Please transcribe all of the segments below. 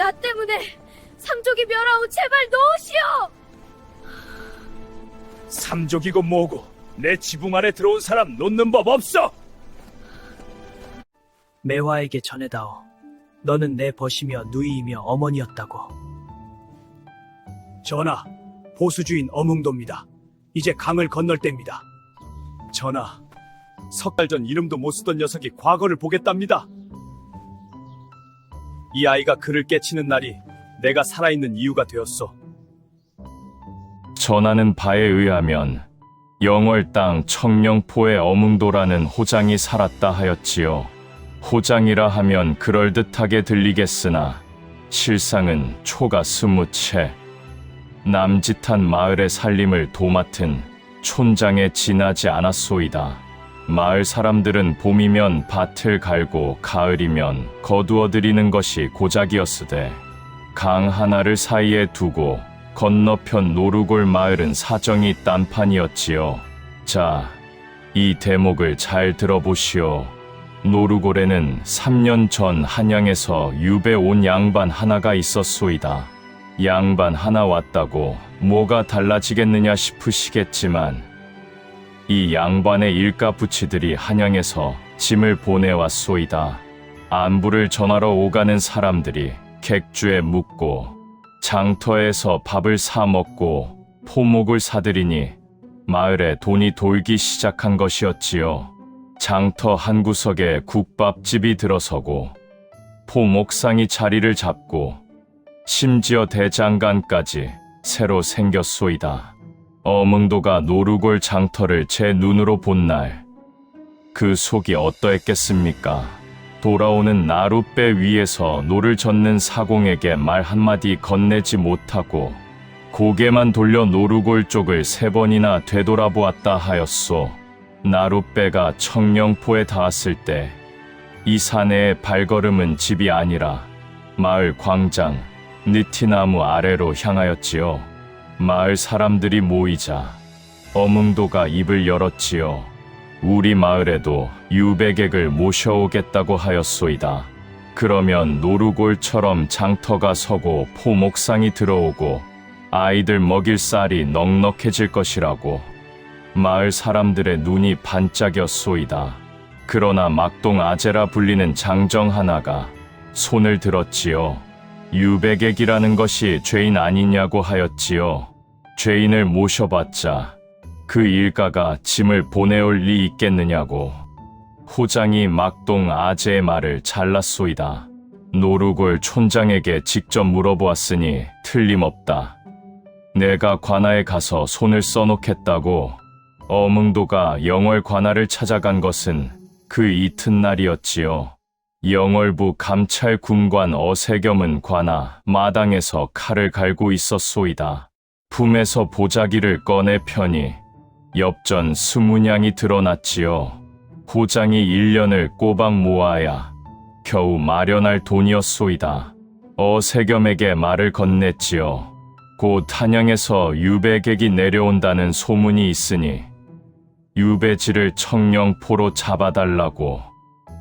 나 때문에 삼족이 멸하오. 제발 놓으시오. 삼족이고 뭐고 내 지붕 안에 들어온 사람 놓는 법 없어. 매화에게 전해다오. 너는 내 벗이며 누이이며 어머니였다고. 전하, 보수주인 어몽도입니다. 이제 강을 건널 때입니다. 전하, 석 달 전 이름도 못 쓰던 녀석이 과거를 보겠답니다. 이 아이가 그를 깨치는 날이 내가 살아있는 이유가 되었소. 전하는 바에 의하면 영월 땅 청령포의 어몽도라는 호장이 살았다 하였지요. 호장이라 하면 그럴듯하게 들리겠으나 실상은 초가 20채 남짓한 마을의 살림을 도맡은 촌장에 지나지 않았소이다. 마을 사람들은 봄이면 밭을 갈고 가을이면 거두어 들이는 것이 고작이었으되 강 하나를 사이에 두고 건너편 노루골 마을은 사정이 딴판이었지요. 자, 이 대목을 잘 들어보시오. 노루골에는 3년 전 한양에서 유배 온 양반 하나가 있었소이다. 양반 하나 왔다고 뭐가 달라지겠느냐 싶으시겠지만 이 양반의 일가 부치들이 한양에서 짐을 보내왔소이다. 안부를 전하러 오가는 사람들이 객주에 묵고 장터에서 밥을 사 먹고 포목을 사들이니 마을에 돈이 돌기 시작한 것이었지요. 장터 한 구석에 국밥집이 들어서고 포목상이 자리를 잡고 심지어 대장간까지 새로 생겼소이다. 어몽도가 노루골 장터를 제 눈으로 본 날 그 속이 어떠했겠습니까? 돌아오는 나룻배 위에서 노를 젓는 사공에게 말 한마디 건네지 못하고 고개만 돌려 노루골 쪽을 3번이나 되돌아보았다 하였소. 나룻배가 청령포에 닿았을 때 이 사내의 발걸음은 집이 아니라 마을 광장, 느티나무 아래로 향하였지요. 마을 사람들이 모이자 어몽도가 입을 열었지요. 우리 마을에도 유배객을 모셔오겠다고 하였소이다. 그러면 노루골처럼 장터가 서고 포목상이 들어오고 아이들 먹일 쌀이 넉넉해질 것이라고. 마을 사람들의 눈이 반짝였소이다. 그러나 막동 아재라 불리는 장정 하나가 손을 들었지요. 유배객이라는 것이 죄인 아니냐고 하였지요. 죄인을 모셔봤자 그 일가가 짐을 보내올 리 있겠느냐고. 호장이 막동 아재의 말을 잘랐소이다. 노루골 촌장에게 직접 물어보았으니 틀림없다. 내가 관아에 가서 손을 써놓겠다고. 어몽도가 영월 관아를 찾아간 것은 그 이튿날이었지요. 영월부 감찰 군관 어세겸은 관아 마당에서 칼을 갈고 있었소이다. 품에서 보자기를 꺼내 펴니 엽전 20냥이 드러났지요. 호장이 1년을 꼬박 모아야 겨우 마련할 돈이었소이다. 어세겸에게 말을 건넸지요. 곧 한양에서 유배객이 내려온다는 소문이 있으니 유배지를 청령포로 잡아달라고.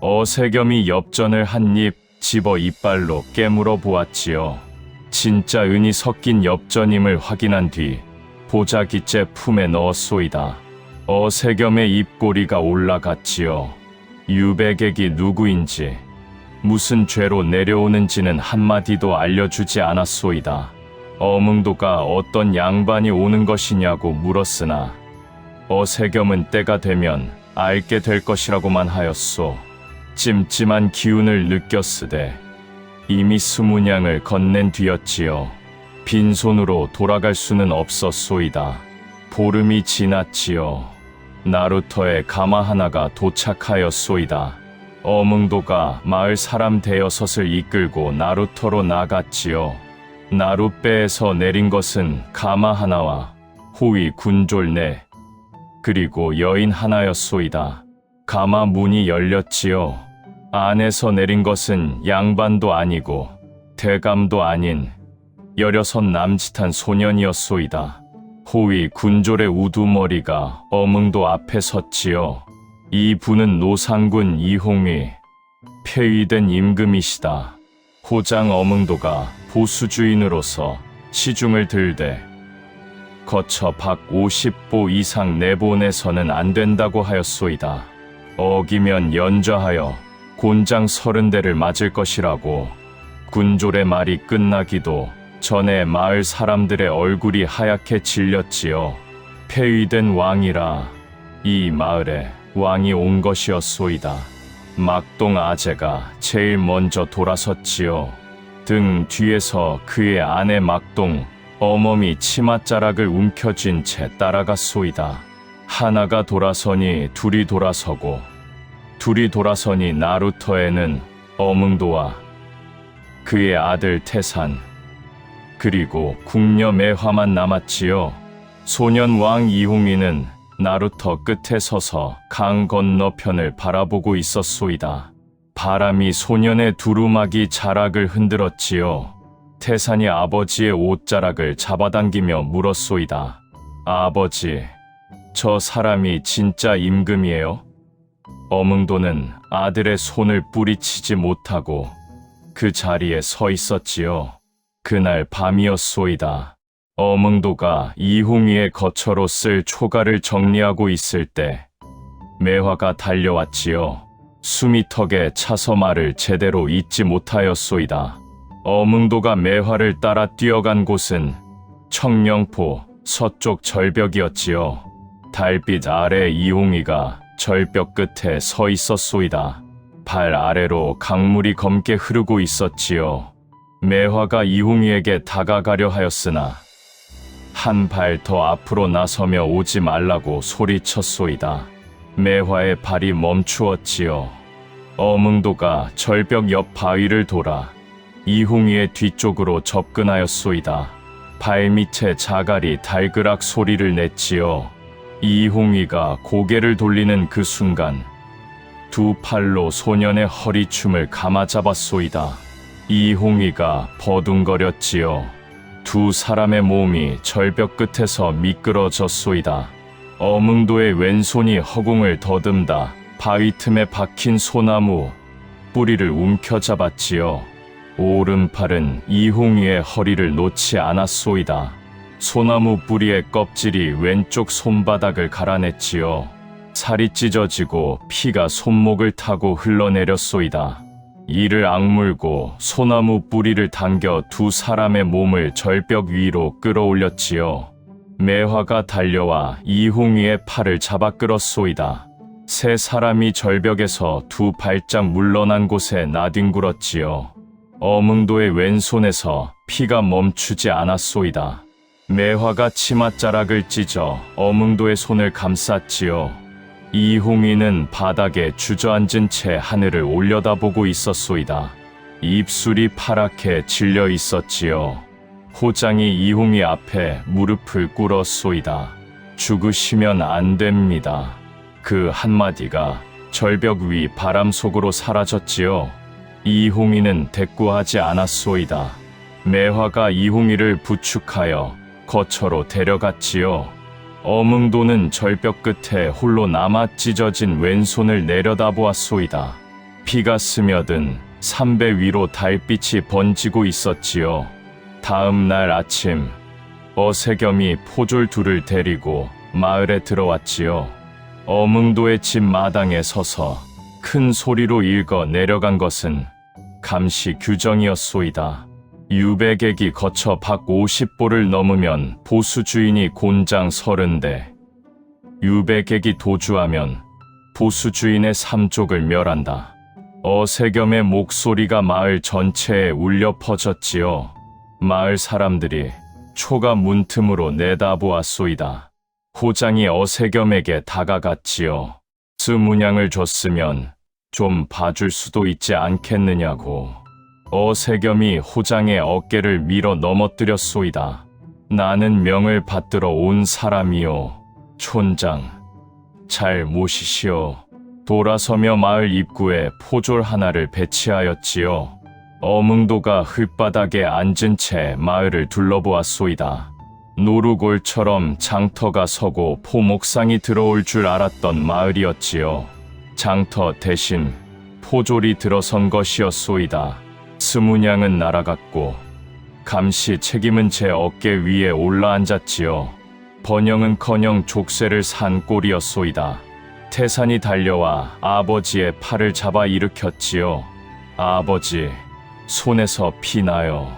어세겸이 엽전을 한 입 집어 이빨로 깨물어 보았지요. 진짜 은이 섞인 엽전임을 확인한 뒤 보자기째 품에 넣었소이다. 어세겸의 입꼬리가 올라갔지요. 유배객이 누구인지 무슨 죄로 내려오는지는 한마디도 알려주지 않았소이다. 어몽도가 어떤 양반이 오는 것이냐고 물었으나 어세겸은 때가 되면 알게 될 것이라고만 하였소. 찜찜한 기운을 느꼈으되 이미 20냥을 건넨 뒤였지요. 빈손으로 돌아갈 수는 없었소이다. 보름이 지났지요. 나루터에 가마 하나가 도착하였소이다. 어몽도가 마을 사람 대여섯을 이끌고 나루터로 나갔지요. 나룻배에서 내린 것은 가마 하나와 호위 군졸네 그리고 여인 하나였소이다. 가마 문이 열렸지요. 안에서 내린 것은 양반도 아니고 대감도 아닌 16 남짓한 소년이었소이다. 호위 군졸의 우두머리가 어몽도 앞에 섰지요. 이 분은 노상군 이홍위, 폐위된 임금이시다. 호장 어몽도가 보수주인으로서 시중을 들되 거쳐 밖 50보 이상 내보내서는 안 된다고 하였소이다. 어기면 연좌하여 곤장 30대를 맞을 것이라고 군졸의 말이 끝나기도 전에 마을 사람들의 얼굴이 하얗게 질렸지요. 폐위된 왕이라 이 마을에 왕이 온 것이었소이다. 막동 아재가 제일 먼저 돌아섰지요. 등 뒤에서 그의 아내 막동 어멈이 치맛자락을 움켜쥔 채 따라갔소이다. 하나가 돌아서니 둘이 돌아서고 둘이 돌아서니 나루터에는 어몽도와 그의 아들 태산 그리고 궁녀 매화만 남았지요. 소년 왕 이홍이는 나루터 끝에 서서 강 건너편을 바라보고 있었소이다. 바람이 소년의 두루마기 자락을 흔들었지요. 태산이 아버지의 옷자락을 잡아당기며 물었소이다. 아버지, 저 사람이 진짜 임금이에요? 어몽도는 아들의 손을 뿌리치지 못하고 그 자리에 서 있었지요. 그날 밤이었소이다. 어몽도가 이홍이의 거처로 쓸 초가를 정리하고 있을 때 매화가 달려왔지요. 수미턱에 차서 말을 제대로 잊지 못하였소이다. 어몽도가 매화를 따라 뛰어간 곳은 청령포 서쪽 절벽이었지요. 달빛 아래 이홍이가 절벽 끝에 서 있었소이다. 발 아래로 강물이 검게 흐르고 있었지요. 매화가 이홍이에게 다가가려 하였으나 한 발 더 앞으로 나서며 오지 말라고 소리쳤소이다. 매화의 발이 멈추었지요. 어몽도가 절벽 옆 바위를 돌아 이홍이의 뒤쪽으로 접근하였소이다. 발밑에 자갈이 달그락 소리를 냈지요. 이홍이가 고개를 돌리는 그 순간 두 팔로 소년의 허리춤을 감아잡았소이다. 이홍이가 버둥거렸지요. 두 사람의 몸이 절벽 끝에서 미끄러졌소이다. 어몽도의 왼손이 허공을 더듬다 바위 틈에 박힌 소나무 뿌리를 움켜잡았지요. 오른팔은 이홍이의 허리를 놓지 않았소이다. 소나무 뿌리의 껍질이 왼쪽 손바닥을 갈아냈지요. 살이 찢어지고 피가 손목을 타고 흘러내렸소이다. 이를 악물고 소나무 뿌리를 당겨 두 사람의 몸을 절벽 위로 끌어올렸지요. 매화가 달려와 이홍이의 팔을 잡아 끌었소이다. 세 사람이 절벽에서 두 발짝 물러난 곳에 나뒹굴었지요. 어몽도의 왼손에서 피가 멈추지 않았소이다. 매화가 치맛자락을 찢어 어몽도의 손을 감쌌지요. 이홍이는 바닥에 주저앉은 채 하늘을 올려다보고 있었소이다. 입술이 파랗게 질려 있었지요. 호장이 이홍이 앞에 무릎을 꿇었소이다. 죽으시면 안 됩니다. 그 한마디가 절벽 위 바람 속으로 사라졌지요. 이홍이는 대꾸하지 않았소이다. 매화가 이홍이를 부축하여 거처로 데려갔지요. 어몽도는 절벽 끝에 홀로 남아 찢어진 왼손을 내려다보았소이다. 피가 스며든 삼배 위로 달빛이 번지고 있었지요. 다음 날 아침 어세겸이 포졸 둘을 데리고 마을에 들어왔지요. 어몽도의 집 마당에 서서 큰 소리로 읽어 내려간 것은 감시 규정이었소이다. 유배객이 거쳐 밖 50보를 넘으면 보수주인이 곤장 30대, 유배객이 도주하면 보수주인의 3족을 멸한다. 어세겸의 목소리가 마을 전체에 울려 퍼졌지요. 마을 사람들이 초가 문틈으로 내다보았소이다. 호장이 어세겸에게 다가갔지요. 스문양을 줬으면 좀 봐줄 수도 있지 않겠느냐고. 어세겸이 호장의 어깨를 밀어 넘어뜨렸소이다. 나는 명을 받들어 온 사람이요. 촌장, 잘 모시시오. 돌아서며 마을 입구에 포졸 하나를 배치하였지요. 어몽도가 흙바닥에 앉은 채 마을을 둘러보았소이다. 노루골처럼 장터가 서고 포목상이 들어올 줄 알았던 마을이었지요. 장터 대신 포졸이 들어선 것이었소이다. 스무냥은 날아갔고 감시 책임은 제 어깨 위에 올라앉았지요. 번영은커녕 족쇄를 산 꼴이었소이다. 태산이 달려와 아버지의 팔을 잡아 일으켰지요. 아버지, 손에서 피 나요.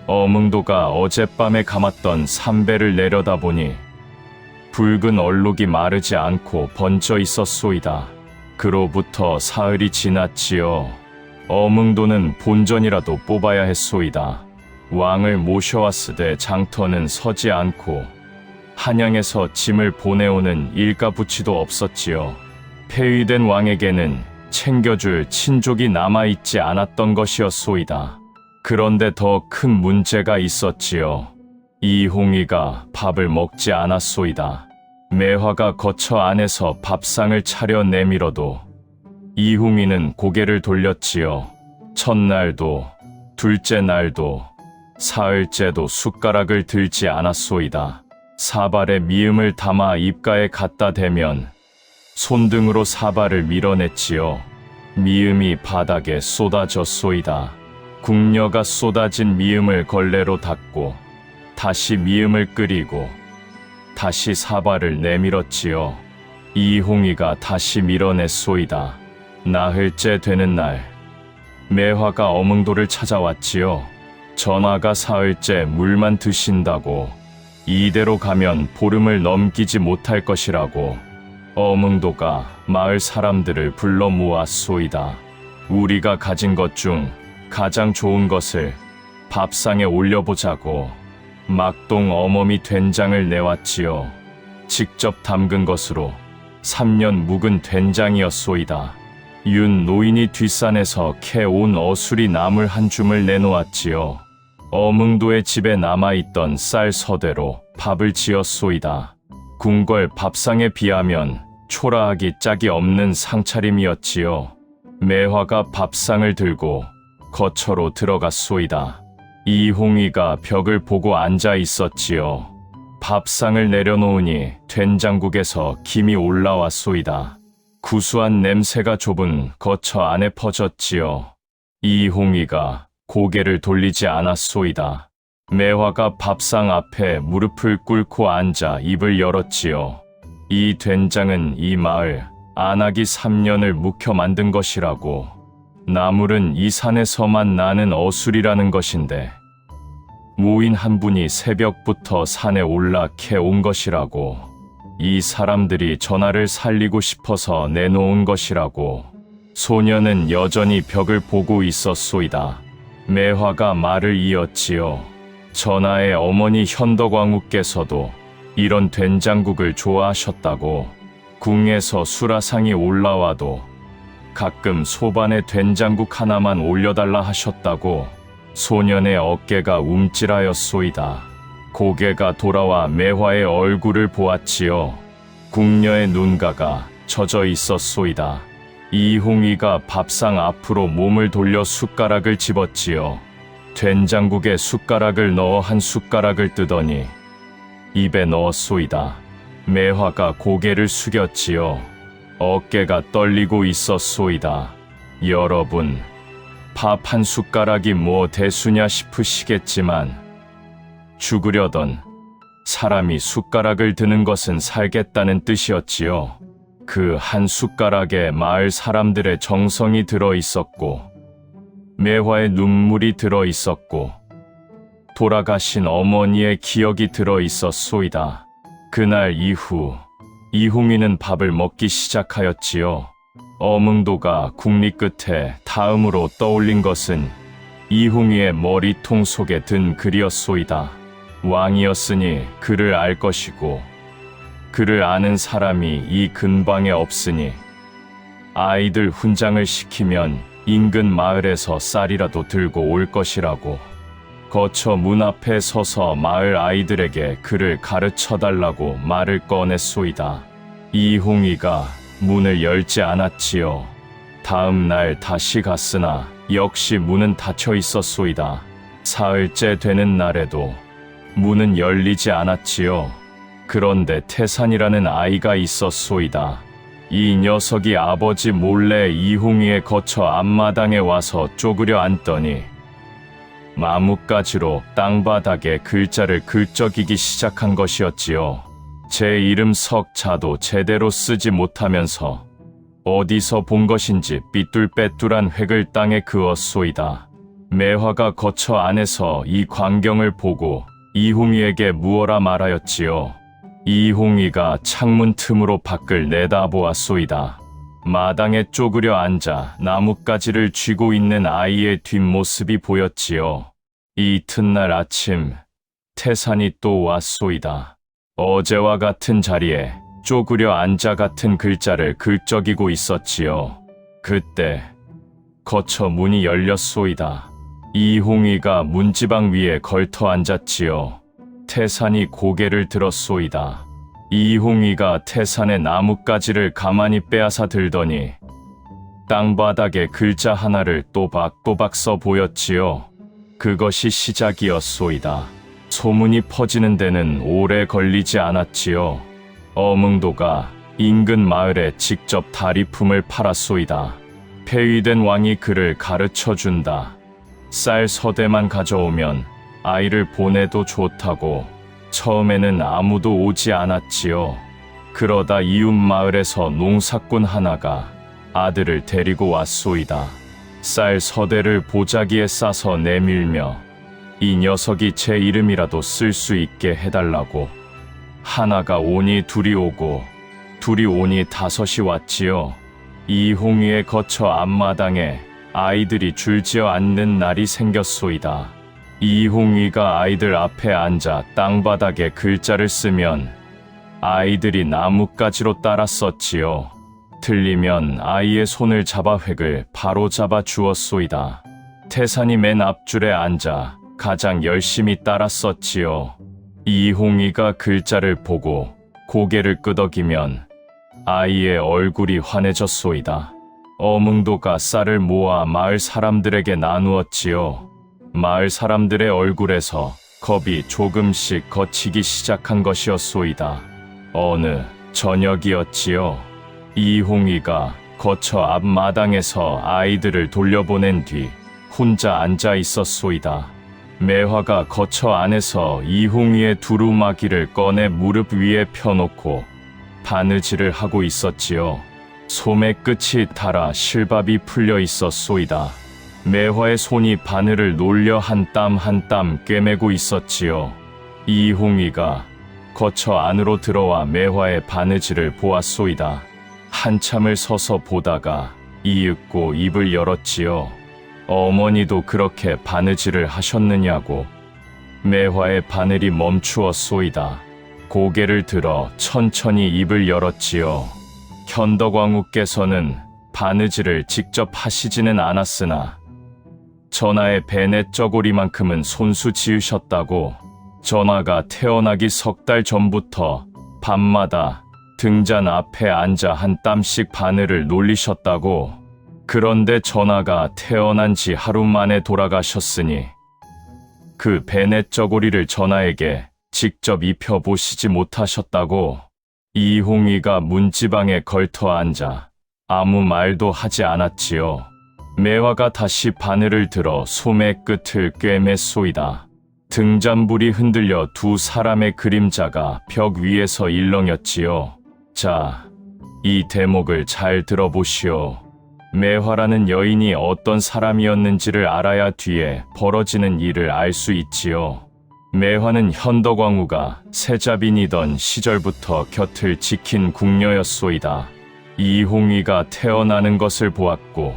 어몽도가 어젯밤에 감았던 삼배를 내려다보니 붉은 얼룩이 마르지 않고 번져 있었소이다. 그로부터 사흘이 지났지요. 어몽도는 본전이라도 뽑아야 했소이다. 왕을 모셔왔으되 장터는 서지 않고 한양에서 짐을 보내오는 일가부치도 없었지요. 폐위된 왕에게는 챙겨줄 친족이 남아있지 않았던 것이었소이다. 그런데 더 큰 문제가 있었지요. 이홍이가 밥을 먹지 않았소이다. 매화가 거처 안에서 밥상을 차려 내밀어도 이홍이는 고개를 돌렸지요. 첫날도, 둘째 날도, 사흘째도 숟가락을 들지 않았소이다. 사발에 미음을 담아 입가에 갖다 대면 손등으로 사발을 밀어냈지요. 미음이 바닥에 쏟아졌소이다. 궁녀가 쏟아진 미음을 걸레로 닦고 다시 미음을 끓이고 다시 사발을 내밀었지요. 이홍이가 다시 밀어냈소이다. 나흘째 되는 날 매화가 어몽도를 찾아왔지요. 전하가 사흘째 물만 드신다고 이대로 가면 보름을 넘기지 못할 것이라고 어몽도가 마을 사람들을 불러 모았소이다. 우리가 가진 것 중 가장 좋은 것을 밥상에 올려보자고 막동 어머니 된장을 내왔지요. 직접 담근 것으로 3년 묵은 된장이었소이다. 윤 노인이 뒷산에서 캐온 어수리 나물 한 줌을 내놓았지요. 어몽도의 집에 남아있던 쌀 서대로 밥을 지었소이다. 궁궐 밥상에 비하면 초라하기 짝이 없는 상차림이었지요. 매화가 밥상을 들고 거처로 들어갔소이다. 이홍이가 벽을 보고 앉아 있었지요. 밥상을 내려놓으니 된장국에서 김이 올라왔소이다. 구수한 냄새가 좁은 거처 안에 퍼졌지요. 이홍이가 고개를 돌리지 않았소이다. 매화가 밥상 앞에 무릎을 꿇고 앉아 입을 열었지요. 이 된장은 이 마을 안하기 3년을 묵혀 만든 것이라고. 나물은 이 산에서만 나는 어술이라는 것인데 무인 한 분이 새벽부터 산에 올라 캐온 것이라고. 이 사람들이 전하를 살리고 싶어서 내놓은 것이라고. 소녀는 여전히 벽을 보고 있었소이다. 매화가 말을 이었지요. 전하의 어머니 현덕왕후께서도 이런 된장국을 좋아하셨다고. 궁에서 수라상이 올라와도 가끔 소반에 된장국 하나만 올려달라 하셨다고. 소년의 어깨가 움찔하였소이다. 고개가 돌아와 매화의 얼굴을 보았지요. 궁녀의 눈가가 젖어 있었소이다. 이홍이가 밥상 앞으로 몸을 돌려 숟가락을 집었지요. 된장국에 숟가락을 넣어 한 숟가락을 뜨더니 입에 넣었소이다. 매화가 고개를 숙였지요. 어깨가 떨리고 있었소이다. 여러분, 밥 한 숟가락이 뭐 대수냐 싶으시겠지만 죽으려던 사람이 숟가락을 드는 것은 살겠다는 뜻이었지요. 그 한 숟가락에 마을 사람들의 정성이 들어 있었고 매화의 눈물이 들어 있었고 돌아가신 어머니의 기억이 들어 있었소이다. 그날 이후 이홍이는 밥을 먹기 시작하였지요. 어몽도가 국리 끝에 다음으로 떠올린 것은 이홍이의 머리통 속에 든 글이었소이다. 왕이었으니 그를 알 것이고 그를 아는 사람이 이 근방에 없으니 아이들 훈장을 시키면 인근 마을에서 쌀이라도 들고 올 것이라고. 거처 문 앞에 서서 마을 아이들에게 그를 가르쳐달라고 말을 꺼냈소이다. 이홍이가 문을 열지 않았지요. 다음 날 다시 갔으나 역시 문은 닫혀 있었소이다. 사흘째 되는 날에도 문은 열리지 않았지요. 그런데 태산이라는 아이가 있었소이다. 이 녀석이 아버지 몰래 이홍이의 거처 앞마당에 와서 쪼그려 앉더니 나뭇가지로 땅바닥에 글자를 긁적이기 시작한 것이었지요. 제 이름 석자도 제대로 쓰지 못하면서 어디서 본 것인지 삐뚤빼뚤한 획을 땅에 그었소이다. 매화가 거처 안에서 이 광경을 보고 이홍이에게 무어라 말하였지요. 이홍이가 창문 틈으로 밖을 내다보았소이다. 마당에 쪼그려 앉아 나뭇가지를 쥐고 있는 아이의 뒷모습이 보였지요. 이튿날 아침, 태산이 또 왔소이다. 어제와 같은 자리에 쪼그려 앉아 같은 글자를 긁적이고 있었지요. 그때 거처 문이 열렸소이다. 이홍이가 문지방 위에 걸터 앉았지요. 태산이 고개를 들었소이다. 이홍이가 태산의 나뭇가지를 가만히 빼앗아 들더니 땅바닥에 글자 하나를 또박또박 써 보였지요. 그것이 시작이었소이다. 소문이 퍼지는 데는 오래 걸리지 않았지요. 어몽도가 인근 마을에 직접 다리품을 팔았소이다. 폐위된 왕이 그를 가르쳐준다. 쌀 서대만 가져오면 아이를 보내도 좋다고. 처음에는 아무도 오지 않았지요. 그러다 이웃 마을에서 농사꾼 하나가 아들을 데리고 왔소이다. 쌀 서대를 보자기에 싸서 내밀며 이 녀석이 제 이름이라도 쓸 수 있게 해달라고. 하나가 오니 둘이 오고 둘이 오니 다섯이 왔지요. 이홍이의 거처 앞마당에 아이들이 줄지어 앉는 날이 생겼소이다. 이홍이가 아이들 앞에 앉아 땅바닥에 글자를 쓰면 아이들이 나뭇가지로 따라 썼지요. 틀리면 아이의 손을 잡아 획을 바로 잡아 주었소이다. 태산이 맨 앞줄에 앉아 가장 열심히 따라 썼지요. 이홍이가 글자를 보고 고개를 끄덕이면 아이의 얼굴이 환해졌소이다. 어몽도가 쌀을 모아 마을 사람들에게 나누었지요. 마을 사람들의 얼굴에서 겁이 조금씩 걷히기 시작한 것이었소이다. 어느 저녁이었지요. 이홍이가 거처 앞마당에서 아이들을 돌려보낸 뒤 혼자 앉아 있었소이다. 매화가 거처 안에서 이홍이의 두루마기를 꺼내 무릎 위에 펴놓고 바느질을 하고 있었지요. 솜의 끝이 닳아 실밥이 풀려 있었소이다. 매화의 손이 바늘을 놀려 한 땀 한 땀 꿰매고 있었지요. 이홍이가 거처 안으로 들어와 매화의 바느질을 보았소이다. 한참을 서서 보다가 이윽고 입을 열었지요. 어머니도 그렇게 바느질을 하셨느냐고. 매화의 바늘이 멈추었소이다. 고개를 들어 천천히 입을 열었지요. 현덕왕후께서는 바느질을 직접 하시지는 않았으나 전하의 베네 쩌고리만큼은 손수 지으셨다고. 전하가 태어나기 석 달 전부터 밤마다 등잔 앞에 앉아 한 땀씩 바늘을 놀리셨다고. 그런데 전하가 태어난 지 하루 만에 돌아가셨으니 그 베네 쩌고리를 전하에게 직접 입혀보시지 못하셨다고. 이홍이가 문지방에 걸터 앉아 아무 말도 하지 않았지요. 매화가 다시 바늘을 들어 솜의 끝을 꿰맸소이다. 등잔불이 흔들려 두 사람의 그림자가 벽 위에서 일렁였지요. 자, 이 대목을 잘 들어보시오. 매화라는 여인이 어떤 사람이었는지를 알아야 뒤에 벌어지는 일을 알 수 있지요. 매화는 현덕왕후가 세자빈이던 시절부터 곁을 지킨 궁녀였소이다. 이홍이가 태어나는 것을 보았고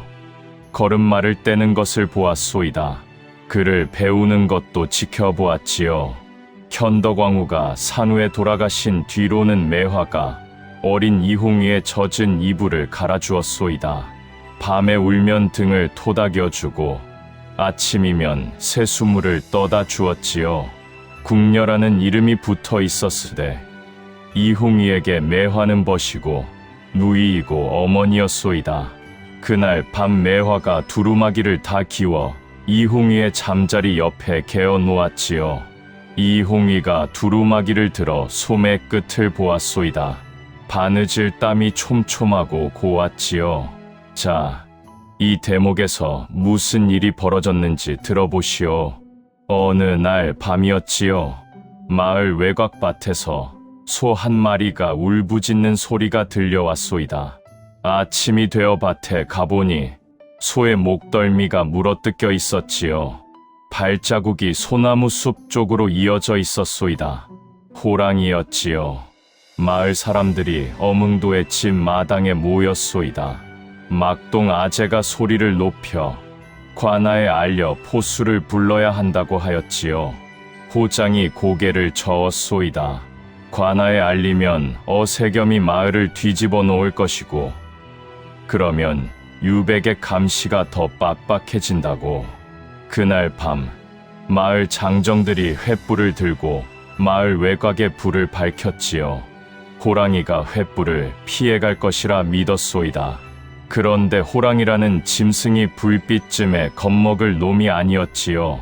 걸음마를 떼는 것을 보았소이다. 그를 배우는 것도 지켜보았지요. 현덕왕후가 산후에 돌아가신 뒤로는 매화가 어린 이홍이의 젖은 이불을 갈아주었소이다. 밤에 울면 등을 토닥여주고 아침이면 새수물을 떠다 주었지요. 궁녀라는 이름이 붙어 있었으되 이홍이에게 매화는 벗이고 누이이고 어머니였소이다. 그날 밤 매화가 두루마기를 다 기워 이홍이의 잠자리 옆에 개어 놓았지요. 이홍이가 두루마기를 들어 솜의 끝을 보았소이다. 바느질 땀이 촘촘하고 고왔지요. 자, 이 대목에서 무슨 일이 벌어졌는지 들어보시오. 어느 날 밤이었지요. 마을 외곽밭에서 소 한 마리가 울부짖는 소리가 들려왔소이다. 아침이 되어 밭에 가보니 소의 목덜미가 물어뜯겨 있었지요. 발자국이 소나무 숲 쪽으로 이어져 있었소이다. 호랑이였지요. 마을 사람들이 어뭉도의 집 마당에 모였소이다. 막동 아재가 소리를 높여 관아에 알려 포수를 불러야 한다고 하였지요. 호장이 고개를 저었소이다. 관아에 알리면 어세겸이 마을을 뒤집어 놓을 것이고 그러면 유백의 감시가 더 빡빡해진다고. 그날 밤 마을 장정들이 횃불을 들고 마을 외곽에 불을 밝혔지요. 호랑이가 횃불을 피해갈 것이라 믿었소이다. 그런데 호랑이라는 짐승이 불빛쯤에 겁먹을 놈이 아니었지요.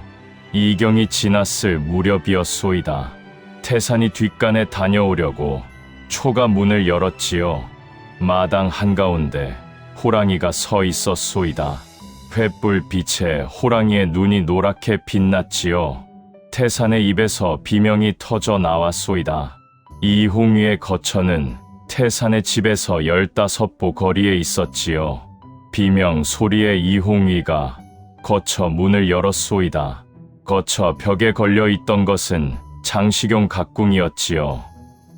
이경이 지났을 무렵이었소이다. 태산이 뒷간에 다녀오려고 초가 문을 열었지요. 마당 한가운데 호랑이가 서 있었소이다. 횃불 빛에 호랑이의 눈이 노랗게 빛났지요. 태산의 입에서 비명이 터져 나왔소이다. 이홍위의 거처는 태산의 집에서 15보 거리에 있었지요. 비명 소리에 이홍위가 거처 문을 열었소이다. 거처 벽에 걸려 있던 것은 장시경 각궁이었지요.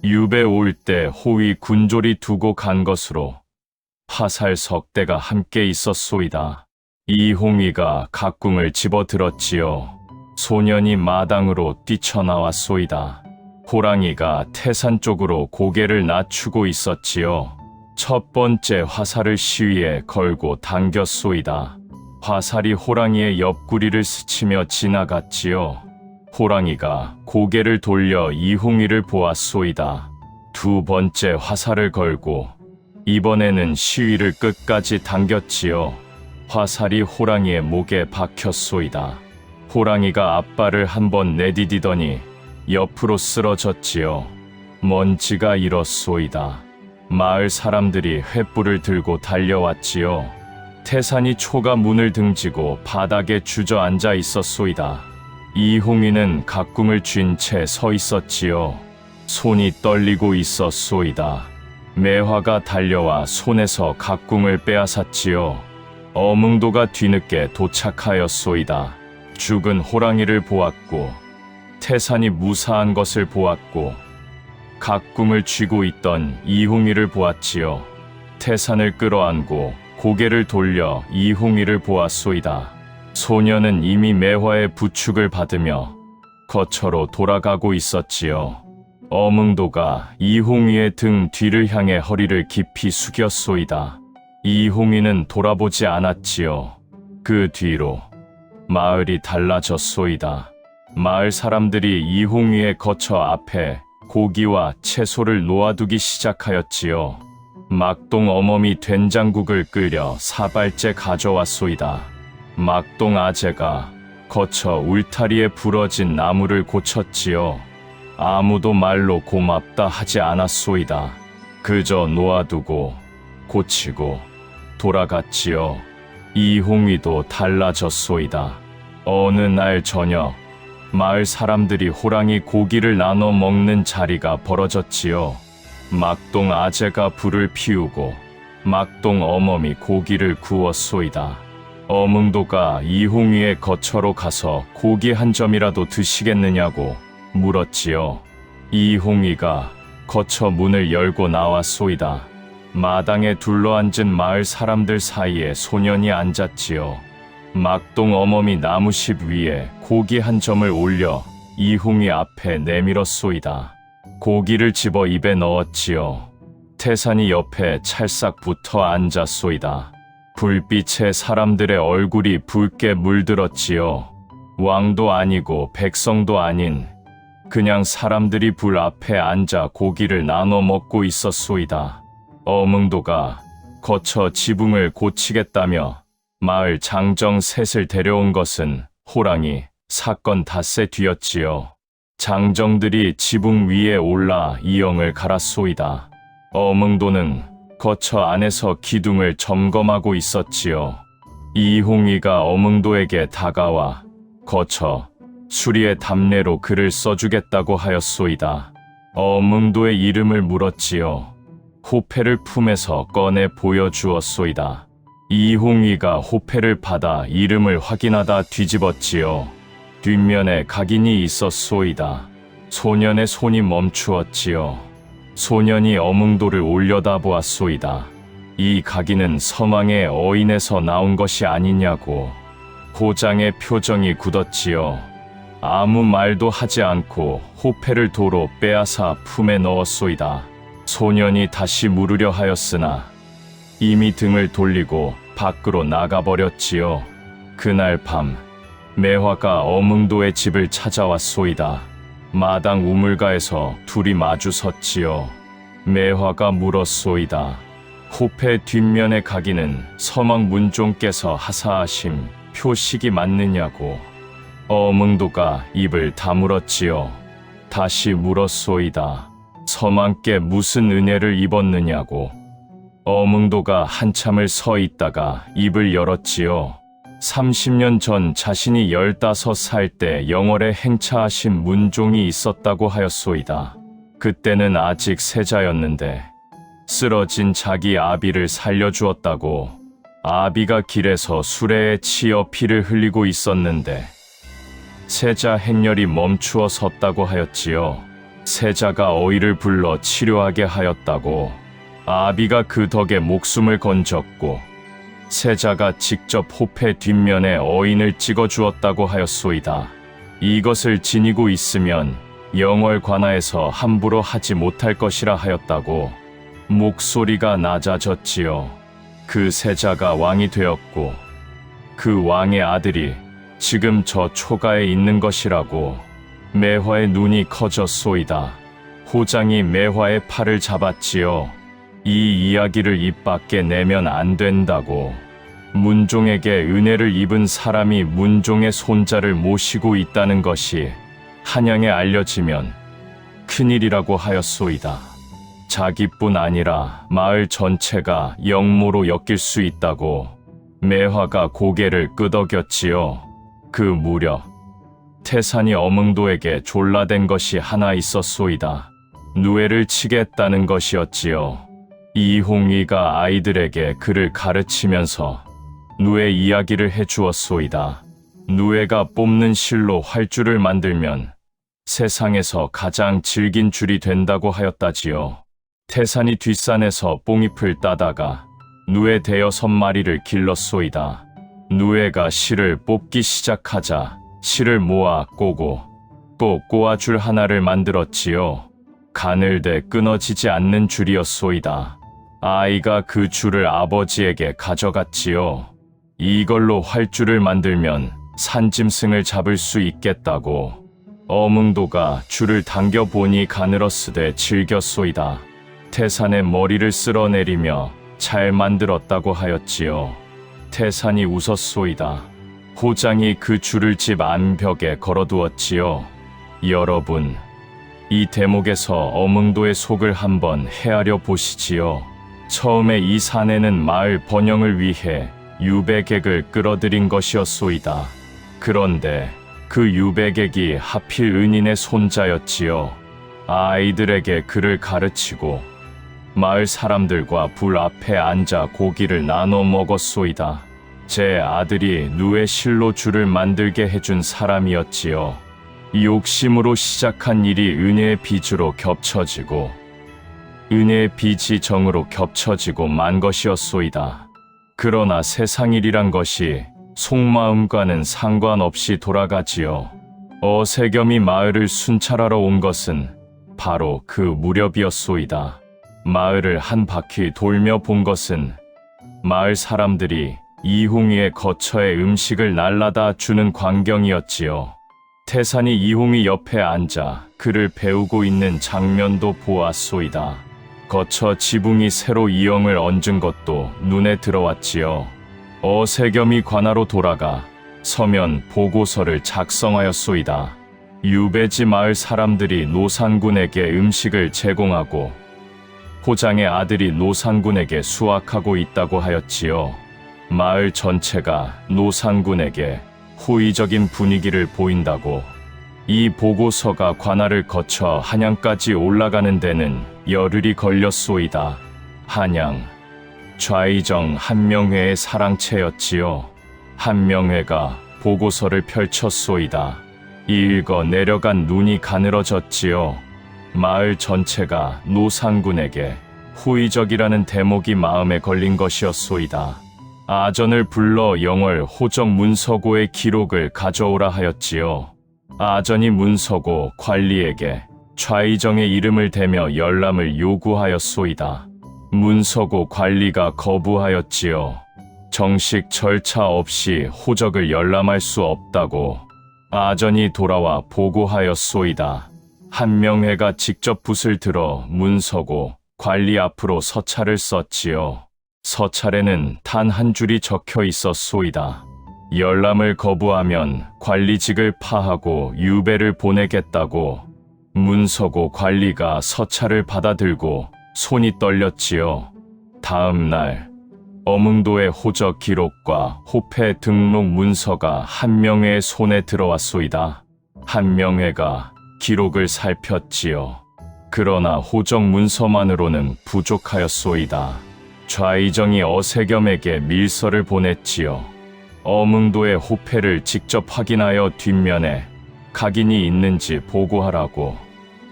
유배 올 때 호위 군졸이 두고 간 것으로 화살 석 대가 함께 있었소이다. 이홍위가 각궁을 집어들었지요. 소년이 마당으로 뛰쳐나왔소이다. 호랑이가 태산 쪽으로 고개를 낮추고 있었지요. 첫 번째 화살을 시위에 걸고 당겼소이다. 화살이 호랑이의 옆구리를 스치며 지나갔지요. 호랑이가 고개를 돌려 이홍위를 보았소이다. 두 번째 화살을 걸고 이번에는 시위를 끝까지 당겼지요. 화살이 호랑이의 목에 박혔소이다. 호랑이가 앞발을 한번 내디디더니 옆으로 쓰러졌지요. 먼지가 일었소이다. 마을 사람들이 횃불을 들고 달려왔지요. 태산이 초가 문을 등지고 바닥에 주저앉아 있었소이다. 이홍위는 각궁을 쥔 채 서 있었지요. 손이 떨리고 있었소이다. 매화가 달려와 손에서 각궁을 빼앗았지요. 어뭉도가 뒤늦게 도착하였소이다. 죽은 호랑이를 보았고 태산이 무사한 것을 보았고 각궁을 쥐고 있던 이홍위를 보았지요. 태산을 끌어안고 고개를 돌려 이홍위를 보았소이다. 소녀는 이미 매화의 부축을 받으며 거처로 돌아가고 있었지요. 어뭉도가 이홍위의 등 뒤를 향해 허리를 깊이 숙였소이다. 이홍위는 돌아보지 않았지요. 그 뒤로 마을이 달라졌소이다. 마을 사람들이 이홍위의 거처 앞에 고기와 채소를 놓아두기 시작하였지요. 막동 어멈이 된장국을 끓여 사발째 가져왔소이다. 막동 아재가 거처 울타리에 부러진 나무를 고쳤지요. 아무도 말로 고맙다 하지 않았소이다. 그저 놓아두고 고치고 돌아갔지요. 이홍위도 달라졌소이다. 어느 날 저녁 마을 사람들이 호랑이 고기를 나눠 먹는 자리가 벌어졌지요. 막동 아재가 불을 피우고 막동 어멈이 고기를 구웠소이다. 어뭉도가 이홍위의 거처로 가서 고기 한 점이라도 드시겠느냐고 물었지요. 이홍위가 거처 문을 열고 나왔소이다. 마당에 둘러앉은 마을 사람들 사이에 소년이 앉았지요. 막동 어멈이 나무십 위에 고기 한 점을 올려 이홍위 앞에 내밀었소이다. 고기를 집어 입에 넣었지요. 태산이 옆에 찰싹 붙어 앉았소이다. 불빛에 사람들의 얼굴이 붉게 물들었지요. 왕도 아니고 백성도 아닌 그냥 사람들이 불 앞에 앉아 고기를 나눠 먹고 있었소이다. 어뭉도가 거처 지붕을 고치겠다며 마을 장정 셋을 데려온 것은 호랑이 사건 닷새 뒤였지요. 장정들이 지붕 위에 올라 이영을 갈았소이다. 어뭉도는 거처 안에서 기둥을 점검하고 있었지요. 이홍위가 어뭉도에게 다가와 거처 수리의 답례로 글을 써주겠다고 하였소이다. 어몽도의 이름을 물었지요. 호패를 품에서 꺼내 보여주었소이다. 이홍위가 호패를 받아 이름을 확인하다 뒤집었지요. 뒷면에 각인이 있었소이다. 소년의 손이 멈추었지요. 소년이 어몽도를 올려다보았소이다. 이 각인은 서망의 어인에서 나온 것이 아니냐고. 호장의 표정이 굳었지요. 아무 말도 하지 않고 호패를 도로 빼앗아 품에 넣었소이다. 소년이 다시 물으려 하였으나 이미 등을 돌리고 밖으로 나가버렸지요. 그날 밤 매화가 어몽도의 집을 찾아왔소이다. 마당 우물가에서 둘이 마주 섰지요. 매화가 물었소이다. 호패 뒷면의 각인은 서망 문종께서 하사하심 표식이 맞느냐고. 어몽도가 입을 다물었지요. 다시 물었소이다. 서망께 무슨 은혜를 입었느냐고. 어몽도가 한참을 서 있다가 입을 열었지요. 30년 전 자신이 15살 때 영월에 행차하신 문종이 있었다고 하였소이다. 그때는 아직 세자였는데 쓰러진 자기 아비를 살려주었다고. 아비가 길에서 수레에 치여 피를 흘리고 있었는데 세자 행렬이 멈추어 섰다고 하였지요. 세자가 어이를 불러 치료하게 하였다고. 아비가 그 덕에 목숨을 건졌고 세자가 직접 호패 뒷면에 어인을 찍어주었다고 하였소이다. 이것을 지니고 있으면 영월 관하에서 함부로 하지 못할 것이라 하였다고. 목소리가 낮아졌지요. 그 세자가 왕이 되었고 그 왕의 아들이 지금 저 초가에 있는 것이라고. 매화의 눈이 커졌소이다. 호장이 매화의 팔을 잡았지요. 이 이야기를 입 밖에 내면 안 된다고. 문종에게 은혜를 입은 사람이 문종의 손자를 모시고 있다는 것이 한양에 알려지면 큰일이라고 하였소이다. 자기뿐 아니라 마을 전체가 영모로 엮일 수 있다고. 매화가 고개를 끄덕였지요. 그 무렵 태산이 어몽도에게 졸라댄 것이 하나 있었소이다. 누에를 치겠다는 것이었지요. 이홍위가 아이들에게 그를 가르치면서 누에 이야기를 해주었소이다. 누에가 뽑는 실로 활줄을 만들면 세상에서 가장 질긴 줄이 된다고 하였다지요. 태산이 뒷산에서 뽕잎을 따다가 누에 5마리를 길렀소이다. 누에가 실을 뽑기 시작하자 실을 모아 꼬고 또 꼬아줄 하나를 만들었지요. 가늘되 끊어지지 않는 줄이었소이다. 아이가 그 줄을 아버지에게 가져갔지요. 이걸로 활줄을 만들면 산짐승을 잡을 수 있겠다고. 어몽도가 줄을 당겨보니 가늘었으되 질겼소이다. 태산의 머리를 쓸어내리며 잘 만들었다고 하였지요. 태산이 웃었소이다. 호장이 그 줄을 집 안벽에 걸어두었지요. 여러분, 이 대목에서 어몽도의 속을 한번 헤아려 보시지요. 처음에 이 사내는 마을 번영을 위해 유배객을 끌어들인 것이었소이다. 그런데 그 유배객이 하필 은인의 손자였지요. 아이들에게 그를 가르치고 마을 사람들과 불 앞에 앉아 고기를 나눠 먹었소이다. 제 아들이 누에 실로 줄을 만들게 해준 사람이었지요. 욕심으로 시작한 일이 은혜의 빚으로 겹쳐지고 은혜의 빚이 정으로 겹쳐지고 만 것이었소이다. 그러나 세상 일이란 것이 속마음과는 상관없이 돌아가지요. 어세겸이 마을을 순찰하러 온 것은 바로 그 무렵이었소이다. 마을을 한 바퀴 돌며 본 것은 마을 사람들이 이홍이의 거처에 음식을 날라다 주는 광경이었지요. 태산이 이홍이 옆에 앉아 그를 배우고 있는 장면도 보았소이다. 거처 지붕이 새로 이형을 얹은 것도 눈에 들어왔지요. 어세겸이 관하로 돌아가 서면 보고서를 작성하였소이다. 유배지 마을 사람들이 노산군에게 음식을 제공하고 호장의 아들이 노산군에게 수확하고 있다고 하였지요. 마을 전체가 노산군에게 호의적인 분위기를 보인다고. 이 보고서가 관할을 거쳐 한양까지 올라가는 데는 열흘이 걸렸소이다. 한양, 좌의정 한명회의 사랑채였지요. 한명회가 보고서를 펼쳤소이다. 읽어 내려간 눈이 가늘어졌지요. 마을 전체가 노상군에게 후의적이라는 대목이 마음에 걸린 것이었소이다. 아전을 불러 영월 호정 문서고의 기록을 가져오라 하였지요. 아전이 문서고 관리에게 좌의정의 이름을 대며 열람을 요구하였소이다. 문서고 관리가 거부하였지요. 정식 절차 없이 호적을 열람할 수 없다고 아전이 돌아와 보고하였소이다. 한명회가 직접 붓을 들어 문서고 관리 앞으로 서찰을 썼지요. 서찰에는 단 한 줄이 적혀 있었소이다. 열람을 거부하면 관리직을 파하고 유배를 보내겠다고. 문서고 관리가 서찰을 받아들고 손이 떨렸지요. 다음 날 어문도의 호적 기록과 호패 등록 문서가 한명회의 손에 들어왔소이다. 한명회가 기록을 살폈지요. 그러나 호적 문서만으로는 부족하였소이다. 좌의정이 어세겸에게 밀서를 보냈지요. 어문도의 호패를 직접 확인하여 뒷면에 각인이 있는지 보고하라고.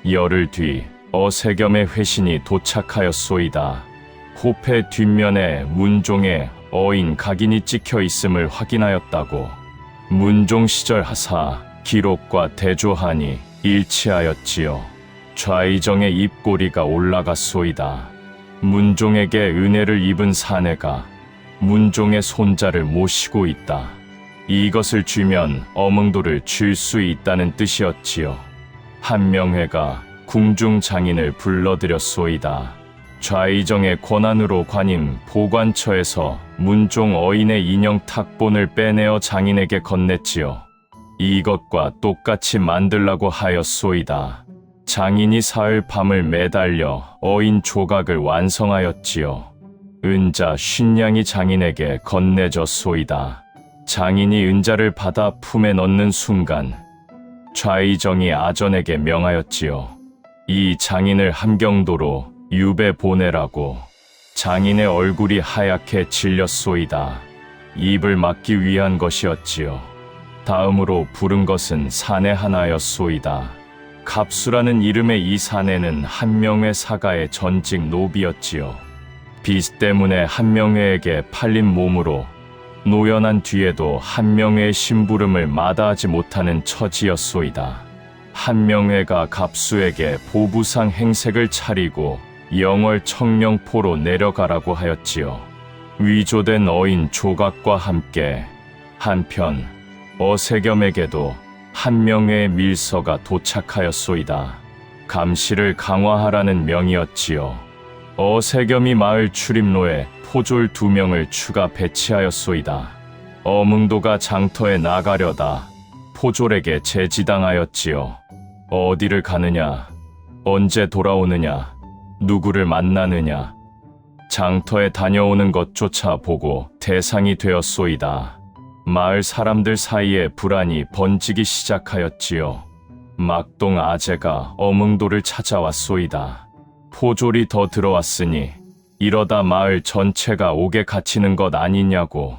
열흘 뒤 어세겸의 회신이 도착하였소이다. 호패 뒷면에 문종의 어인 각인이 찍혀 있음을 확인하였다고. 문종 시절 하사 기록과 대조하니 일치하였지요. 좌의정의 입꼬리가 올라갔소이다. 문종에게 은혜를 입은 사내가 문종의 손자를 모시고 있다. 이것을 주면 어문도를 줄 수 있다는 뜻이었지요. 한명회가 궁중 장인을 불러들였소이다. 좌의정의 권한으로 관임 보관처에서 문종 어인의 인형 탁본을 빼내어 장인에게 건넸지요. 이것과 똑같이 만들라고 하였소이다. 장인이 사흘 밤을 매달려 어인 조각을 완성하였지요. 은자 50냥이 장인에게 건네졌소이다. 장인이 은자를 받아 품에 넣는 순간 좌의정이 아전에게 명하였지요. 이 장인을 함경도로 유배 보내라고. 장인의 얼굴이 하얗게 질렸소이다. 입을 막기 위한 것이었지요. 다음으로 부른 것은 사내 하나였소이다. 갑수라는 이름의 이 사내는 한명회 사가의 전직 노비였지요. 빚 때문에 한명회에게 팔린 몸으로 노연한 뒤에도 한명회의 심부름을 마다하지 못하는 처지였소이다. 한명회가 갑수에게 보부상 행색을 차리고 영월 청령포로 내려가라고 하였지요. 위조된 어인 조각과 함께 한편 어세겸에게도 한명회의 밀서가 도착하였소이다. 감시를 강화하라는 명이었지요. 어세겸이 마을 출입로에 포졸 2명을 추가 배치하였소이다. 어문도가 장터에 나가려다 포졸에게 제지당하였지요. 어디를 가느냐, 언제 돌아오느냐, 누구를 만나느냐, 장터에 다녀오는 것조차 보고 대상이 되었소이다. 마을 사람들 사이에 불안이 번지기 시작하였지요. 막동 아재가 어문도를 찾아왔소이다. 포졸이 더 들어왔으니 이러다 마을 전체가 옥에 갇히는 것 아니냐고.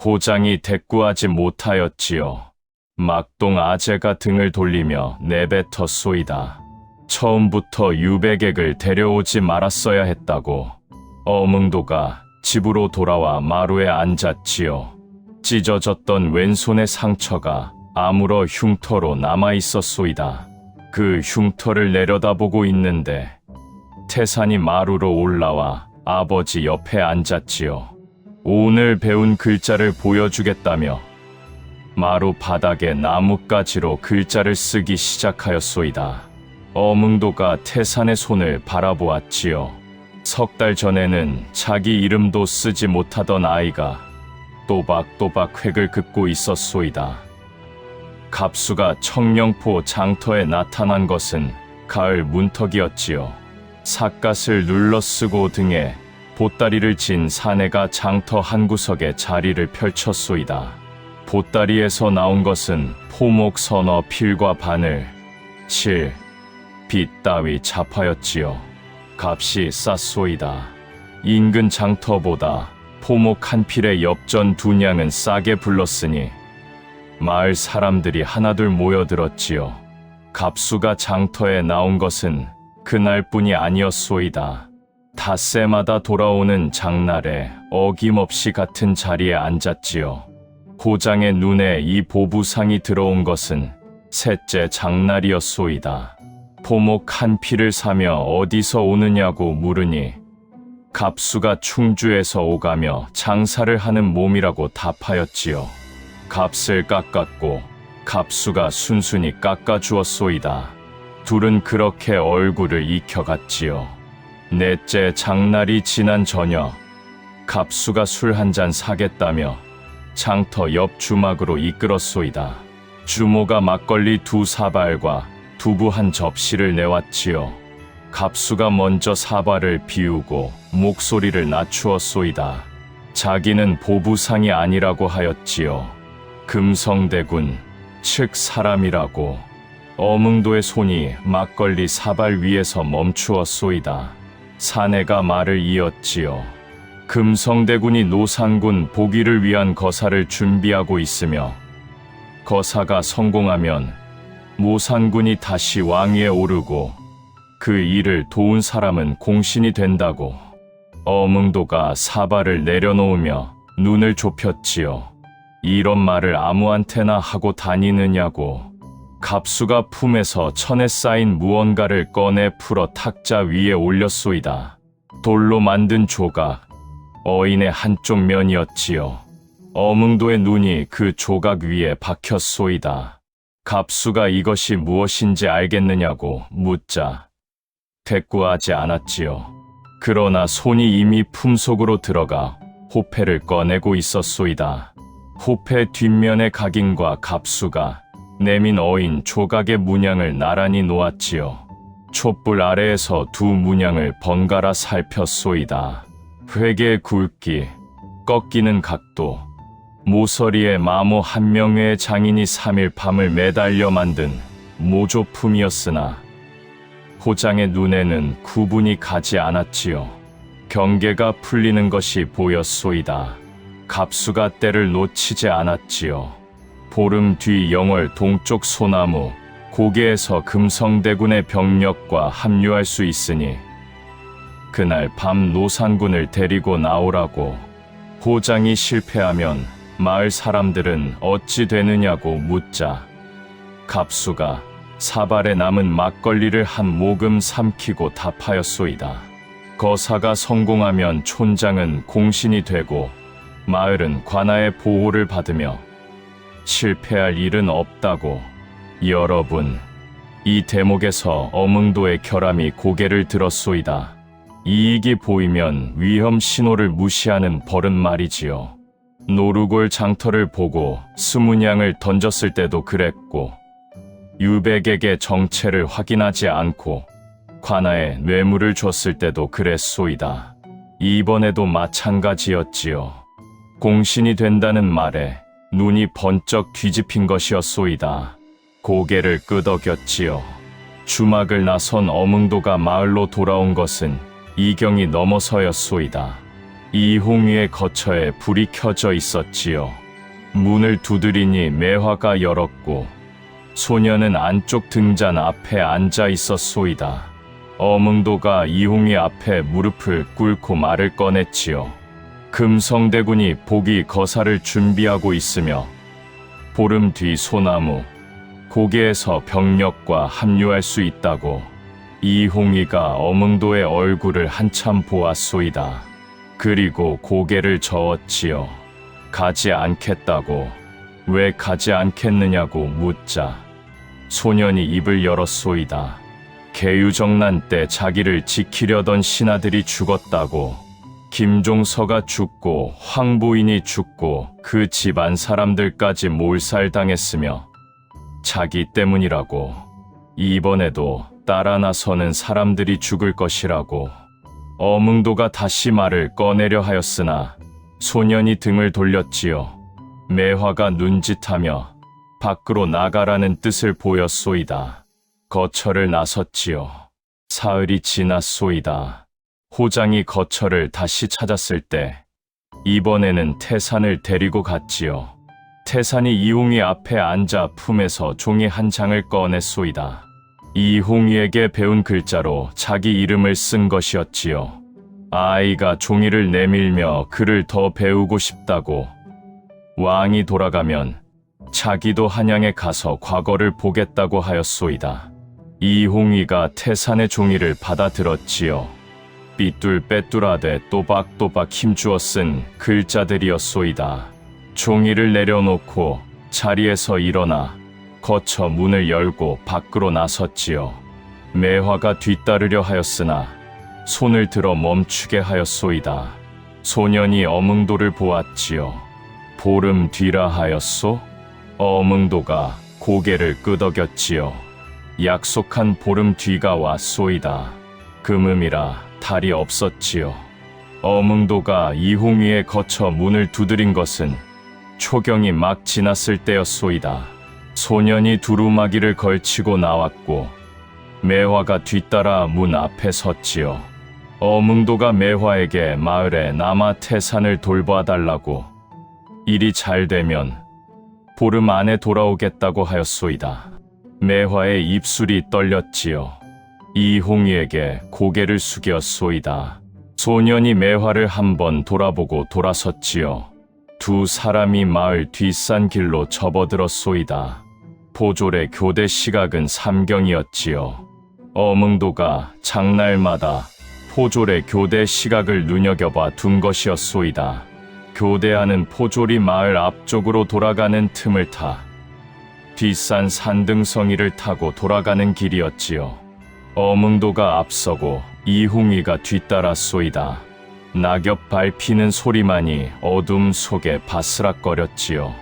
호장이 대꾸하지 못하였지요. 막동 아재가 등을 돌리며 내뱉었소이다. 처음부터 유배객을 데려오지 말았어야 했다고. 어문도가 집으로 돌아와 마루에 앉았지요. 찢어졌던 왼손의 상처가 아물어 흉터로 남아있었소이다. 그 흉터를 내려다보고 있는데 태산이 마루로 올라와 아버지 옆에 앉았지요. 오늘 배운 글자를 보여주겠다며 마루 바닥에 나뭇가지로 글자를 쓰기 시작하였소이다. 어문도가 태산의 손을 바라보았지요. 3달 전에는 자기 이름도 쓰지 못하던 아이가 또박또박 획을 긋고 있었소이다. 갑수가 청령포 장터에 나타난 것은 가을 문턱이었지요. 삿갓을 눌러쓰고 등에 보따리를 진 사내가 장터 한 구석에 자리를 펼쳤소이다. 보따리에서 나온 것은 포목 서너 필과 바늘, 실, 빗 따위 잡하였지요. 값이 쌌소이다. 인근 장터보다 포목 한 필의 엽전 2냥은 싸게 불렀으니 마을 사람들이 하나둘 모여들었지요. 갑수가 장터에 나온 것은 그날뿐이 아니었소이다. 닷새마다 돌아오는 장날에 어김없이 같은 자리에 앉았지요. 호장의 눈에 이 보부상이 들어온 것은 셋째 장날이었소이다. 포목 한 필을 사며 어디서 오느냐고 물으니 갑수가 충주에서 오가며 장사를 하는 몸이라고 답하였지요. 값을 깎았고 갑수가 순순히 깎아주었소이다. 둘은 그렇게 얼굴을 익혀갔지요. 넷째 장날이 지난 저녁, 갑수가 술 한 잔 사겠다며 장터 옆 주막으로 이끌었소이다. 주모가 막걸리 2사발과 두부 한 접시를 내왔지요. 갑수가 먼저 사발을 비우고 목소리를 낮추었소이다. 자기는 보부상이 아니라고 하였지요. 금성대군, 즉 사람이라고. 어뭉도의 손이 막걸리 사발 위에서 멈추었소이다. 사내가 말을 이었지요. 금성대군이 노산군 보기를 위한 거사를 준비하고 있으며 거사가 성공하면 모산군이 다시 왕위에 오르고 그 일을 도운 사람은 공신이 된다고. 어뭉도가 사발을 내려놓으며 눈을 좁혔지요. 이런 말을 아무한테나 하고 다니느냐고. 갑수가 품에서 천에 쌓인 무언가를 꺼내 풀어 탁자 위에 올렸소이다. 돌로 만든 조각, 어인의 한쪽 면이었지요. 어뭉도의 눈이 그 조각 위에 박혔소이다. 갑수가 이것이 무엇인지 알겠느냐고 묻자 대꾸하지 않았지요. 그러나 손이 이미 품속으로 들어가 호패를 꺼내고 있었소이다. 호패 뒷면의 각인과 갑수가 내민 어인 조각의 문양을 나란히 놓았지요. 촛불 아래에서 두 문양을 번갈아 살폈소이다. 회계의 굵기, 꺾이는 각도, 모서리에 마모 한 명의 장인이 3일 밤을 매달려 만든 모조품이었으나 호장의 눈에는 구분이 가지 않았지요. 경계가 풀리는 것이 보였소이다. 갑수가 때를 놓치지 않았지요. 보름 뒤 영월 동쪽 소나무 고개에서 금성대군의 병력과 합류할 수 있으니 그날 밤 노산군을 데리고 나오라고. 호장이 실패하면 마을 사람들은 어찌 되느냐고 묻자 갑수가 사발에 남은 막걸리를 한 모금 삼키고 답하였소이다. 거사가 성공하면 촌장은 공신이 되고 마을은 관아의 보호를 받으며 실패할 일은 없다고. 여러분, 이 대목에서 어뭉도의 결함이 고개를 들었소이다. 이익이 보이면 위험 신호를 무시하는 버릇 말이지요. 노루골 장터를 보고 스문양을 던졌을 때도 그랬고 유백에게 정체를 확인하지 않고 관아에 뇌물을 줬을 때도 그랬소이다. 이번에도 마찬가지였지요. 공신이 된다는 말에 눈이 번쩍 뒤집힌 것이었소이다. 고개를 끄덕였지요. 주막을 나선 어뭉도가 마을로 돌아온 것은 이경이 넘어서였소이다. 이홍위의 거처에 불이 켜져 있었지요. 문을 두드리니 매화가 열었고 소녀는 안쪽 등잔 앞에 앉아 있었소이다. 어뭉도가 이홍위 앞에 무릎을 꿇고 말을 꺼냈지요. 금성대군이 보기 거사를 준비하고 있으며 보름 뒤 소나무 고개에서 병력과 합류할 수 있다고. 이홍위가 어뭉도의 얼굴을 한참 보았소이다. 그리고 고개를 저었지요. 가지 않겠다고. 왜 가지 않겠느냐고 묻자 소년이 입을 열었소이다. 계유정난 때 자기를 지키려던 신하들이 죽었다고. 김종서가 죽고 황보인이 죽고 그 집안 사람들까지 몰살당했으며 자기 때문이라고. 이번에도 따라 나서는 사람들이 죽을 것이라고. 어뭉도가 다시 말을 꺼내려 하였으나 소년이 등을 돌렸지요. 매화가 눈짓하며 밖으로 나가라는 뜻을 보였소이다. 거처를 나섰지요. 사흘이 지났소이다. 호장이 거처를 다시 찾았을 때 이번에는 태산을 데리고 갔지요. 태산이 이홍이 앞에 앉아 품에서 종이 한 장을 꺼냈소이다. 이홍이에게 배운 글자로 자기 이름을 쓴 것이었지요. 아이가 종이를 내밀며 글을 더 배우고 싶다고 왕이 돌아가면 자기도 한양에 가서 과거를 보겠다고 하였소이다. 이홍이가 태산의 종이를 받아들었지요. 삐뚤빼뚤하되 또박또박 힘주어 쓴 글자들이었소이다. 종이를 내려놓고 자리에서 일어나 거처 문을 열고 밖으로 나섰지요. 매화가 뒤따르려 하였으나 손을 들어 멈추게 하였소이다. 소년이 어몽도를 보았지요. 보름 뒤라 하였소? 어몽도가 고개를 끄덕였지요. 약속한 보름 뒤가 왔소이다. 금음이라 달이 없었지요. 어몽도가 이홍이의 거처 문을 두드린 것은 초경이 막 지났을 때였소이다. 소년이 두루마기를 걸치고 나왔고 매화가 뒤따라 문 앞에 섰지요. 어몽도가 매화에게 마을에 남아 태산을 돌봐달라고 일이 잘 되면 보름 안에 돌아오겠다고 하였소이다. 매화의 입술이 떨렸지요. 이홍이에게 고개를 숙였소이다. 소년이 매화를 한번 돌아보고 돌아섰지요. 두 사람이 마을 뒷산 길로 접어들었소이다. 포졸의 교대 시각은 삼경이었지요. 어몽도가 장날마다 포졸의 교대 시각을 눈여겨봐 둔 것이었소이다. 교대하는 포졸이 마을 앞쪽으로 돌아가는 틈을 타 뒷산 산등성이를 타고 돌아가는 길이었지요. 어몽도가 앞서고 이홍이가 뒤따랐소이다. 낙엽 밟히는 소리만이 어둠 속에 바스락거렸지요.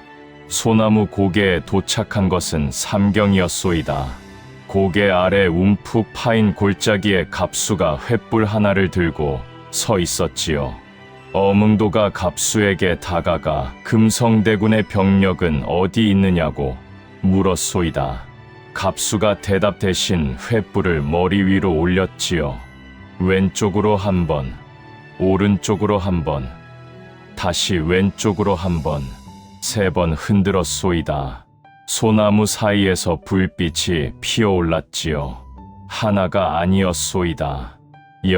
소나무 고개에 도착한 것은 삼경이었소이다. 고개 아래 움푹 파인 골짜기에 갑수가 횃불 하나를 들고 서 있었지요. 어몽도가 갑수에게 다가가 금성대군의 병력은 어디 있느냐고 물었소이다. 갑수가 대답 대신 횃불을 머리 위로 올렸지요. 왼쪽으로 한 번, 오른쪽으로 한 번, 다시 왼쪽으로 한 번, 3번 흔들었소이다. 소나무 사이에서 불빛이 피어올랐지요. 하나가 아니었소이다. 10,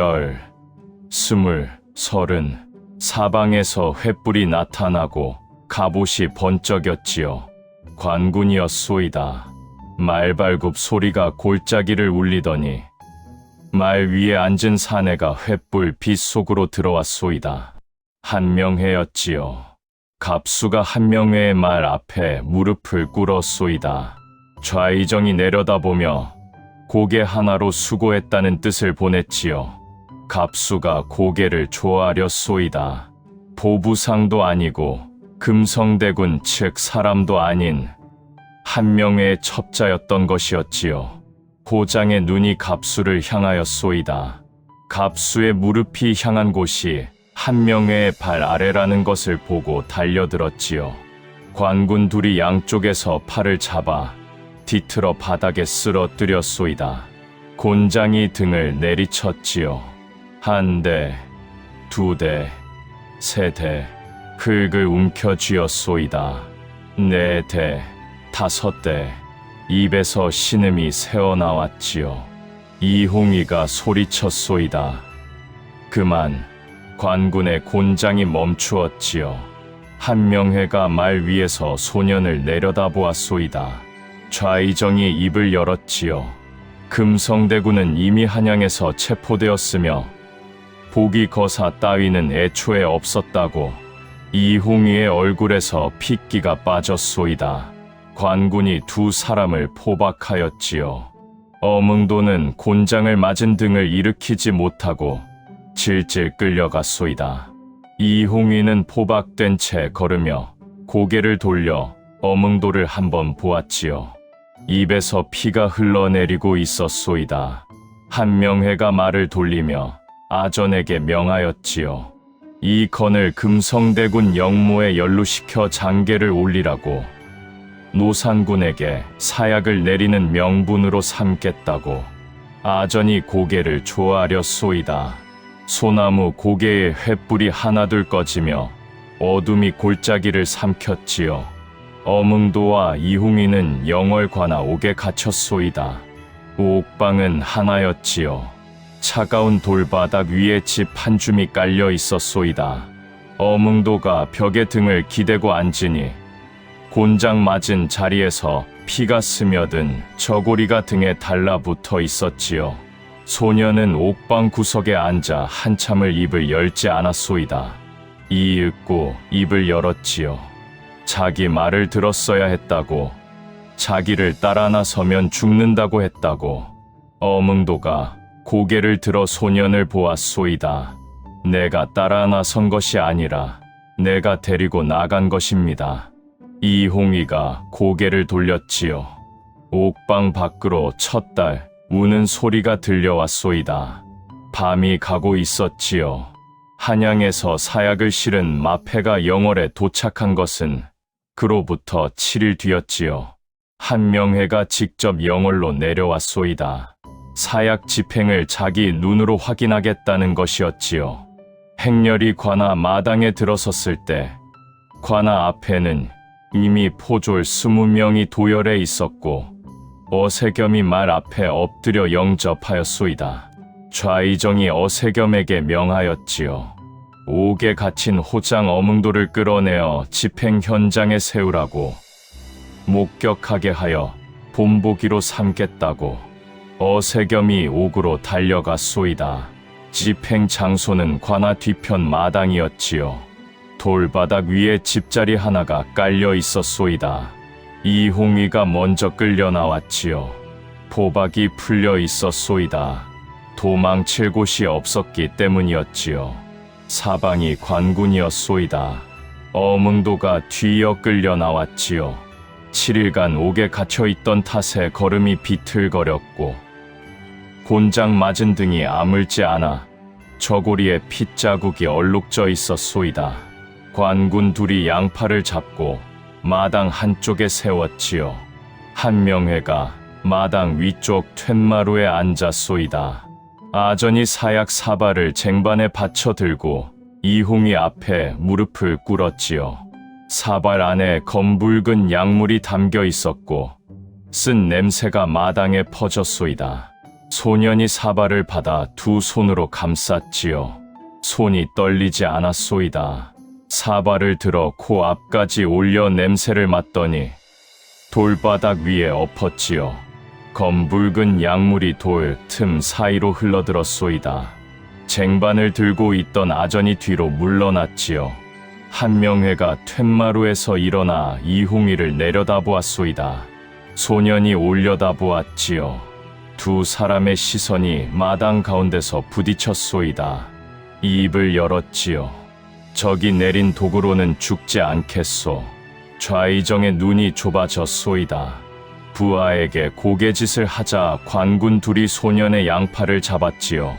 20, 30, 사방에서 횃불이 나타나고 갑옷이 번쩍였지요. 관군이었소이다. 말발굽 소리가 골짜기를 울리더니 말 위에 앉은 사내가 횃불 빛 속으로 들어왔소이다. 한명회였지요. 갑수가 한명회의 말 앞에 무릎을 꿇었소이다. 좌의정이 내려다보며 고개 하나로 수고했다는 뜻을 보냈지요. 갑수가 고개를 조아렸소이다. 보부상도 아니고 금성대군 측 사람도 아닌 한명회의 첩자였던 것이었지요. 호장의 눈이 갑수를 향하였소이다. 갑수의 무릎이 향한 곳이 한명회의 발 아래라는 것을 보고 달려들었지요. 관군 둘이 양쪽에서 팔을 잡아 뒤틀어 바닥에 쓰러뜨렸소이다. 곤장이 등을 내리쳤지요. 1대, 2대, 3대, 흙을 움켜쥐었소이다. 4대, 5대, 입에서 신음이 새어나왔지요. 이홍이가 소리쳤소이다. 그만 관군의 곤장이 멈추었지요. 한명회가 말 위에서 소년을 내려다보았소이다. 좌의정이 입을 열었지요. 금성대군은 이미 한양에서 체포되었으며 보기 거사 따위는 애초에 없었다고 이홍이의 얼굴에서 핏기가 빠졌소이다. 관군이 두 사람을 포박하였지요. 어몽도는 곤장을 맞은 등을 일으키지 못하고 질질 끌려갔소이다. 이홍이는 포박된 채 걸으며 고개를 돌려 어몽도를 한번 보았지요. 입에서 피가 흘러내리고 있었소이다. 한명회가 말을 돌리며 아전에게 명하였지요. 이 건을 금성대군 영모에 연루시켜 장계를 올리라고 노산군에게 사약을 내리는 명분으로 삼겠다고 아전이 고개를 조아렸소이다. 소나무 고개에 횃불이 하나둘 꺼지며 어둠이 골짜기를 삼켰지요. 어뭉도와 이홍이는 영월관아 옥에 갇혔소이다. 옥방은 하나였지요. 차가운 돌바닥 위에 집 한 줌이 깔려 있었소이다. 어뭉도가 벽에 등을 기대고 앉으니 곤장 맞은 자리에서 피가 스며든 저고리가 등에 달라붙어 있었지요. 소녀는 옥방 구석에 앉아 한참을 입을 열지 않았소이다. 이윽고 입을 열었지요. 자기 말을 들었어야 했다고, 자기를 따라 나서면 죽는다고 했다고. 어뭉도가 고개를 들어 소년을 보았소이다. 내가 따라 나선 것이 아니라 내가 데리고 나간 것입니다. 이홍이가 고개를 돌렸지요. 옥방 밖으로 첫 달 우는 소리가 들려왔소이다. 밤이 가고 있었지요. 한양에서 사약을 실은 마패가 영월에 도착한 것은 그로부터 7일 뒤였지요. 한명회가 직접 영월로 내려왔소이다. 사약 집행을 자기 눈으로 확인하겠다는 것이었지요. 행렬이 관아 마당에 들어섰을 때 관아 앞에는 이미 포졸 20명이 도열해 있었고 어세겸이 말 앞에 엎드려 영접하였소이다. 좌의정이 어세겸에게 명하였지요. 옥에 갇힌 호장 어뭉도를 끌어내어 집행 현장에 세우라고, 목격하게 하여 본보기로 삼겠다고. 어세겸이 옥으로 달려갔소이다. 집행 장소는 관아 뒤편 마당이었지요. 돌바닥 위에 집자리 하나가 깔려 있었소이다. 이홍이가 먼저 끌려 나왔지요. 포박이 풀려 있었소이다. 도망칠 곳이 없었기 때문이었지요. 사방이 관군이었소이다. 어뭉도가 뒤이어 끌려 나왔지요. 7일간 옥에 갇혀있던 탓에 걸음이 비틀거렸고 곤장 맞은 등이 아물지 않아 저고리에 핏자국이 얼룩져 있었소이다. 관군 둘이 양팔을 잡고 마당 한쪽에 세웠지요. 한명회가 마당 위쪽 툇마루에 앉았소이다. 아전이 사약 사발을 쟁반에 받쳐 들고 이홍이 앞에 무릎을 꿇었지요. 사발 안에 검붉은 약물이 담겨 있었고 쓴 냄새가 마당에 퍼졌소이다. 소년이 사발을 받아 두 손으로 감쌌지요. 손이 떨리지 않았소이다. 사발을 들어 코 앞까지 올려 냄새를 맡더니 돌바닥 위에 엎었지요. 검붉은 약물이 돌 틈 사이로 흘러들었소이다. 쟁반을 들고 있던 아전이 뒤로 물러났지요. 한명회가 툇마루에서 일어나 이홍이를 내려다보았소이다. 소년이 올려다보았지요. 두 사람의 시선이 마당 가운데서 부딪혔소이다. 입을 열었지요. 적이 내린 독으로는 죽지 않겠소. 좌의정의 눈이 좁아졌소이다. 부하에게 고개짓을 하자 관군 둘이 소년의 양팔을 잡았지요.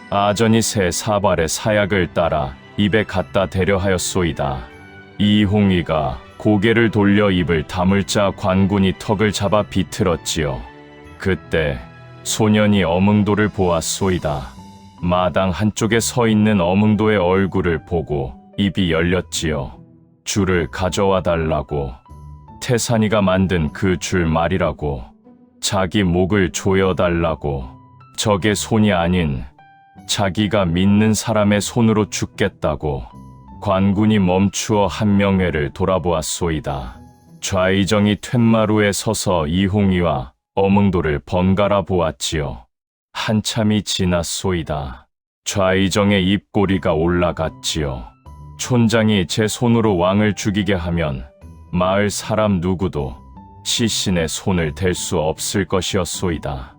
아전이 새 사발의 사약을 따라 입에 갖다 대려 하였소이다. 이홍이가 고개를 돌려 입을 다물자 관군이 턱을 잡아 비틀었지요. 그때 소년이 어뭉도를 보았소이다. 마당 한쪽에 서 있는 어뭉도의 얼굴을 보고 입이 열렸지요. 줄을 가져와 달라고. 태산이가 만든 그 줄 말이라고. 자기 목을 조여달라고. 적의 손이 아닌 자기가 믿는 사람의 손으로 죽겠다고. 관군이 멈추어 한명회를 돌아보았소이다. 좌의정이 툇마루에 서서 이홍이와 어뭉도를 번갈아 보았지요. 한참이 지났소이다. 좌의정의 입꼬리가 올라갔지요. 촌장이 제 손으로 왕을 죽이게 하면 마을 사람 누구도 시신의 손을 댈 수 없을 것이었소이다.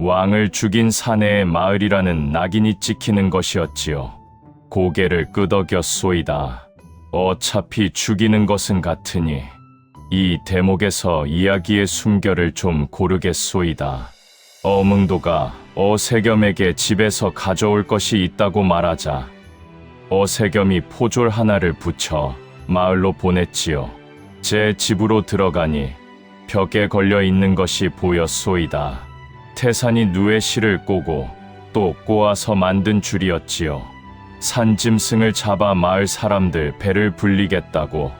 왕을 죽인 사내의 마을이라는 낙인이 찍히는 것이었지요. 고개를 끄덕였소이다. 어차피 죽이는 것은 같으니 이 대목에서 이야기의 숨결을 좀 고르겠소이다. 어뭉도가 어세겸에게 집에서 가져올 것이 있다고 말하자 어세겸이 포졸 하나를 붙여 마을로 보냈지요. 제 집으로 들어가니 벽에 걸려 있는 것이 보였소이다. 태산이 누에 실을 꼬고 또 꼬아서 만든 줄이었지요. 산짐승을 잡아 마을 사람들 배를 불리겠다고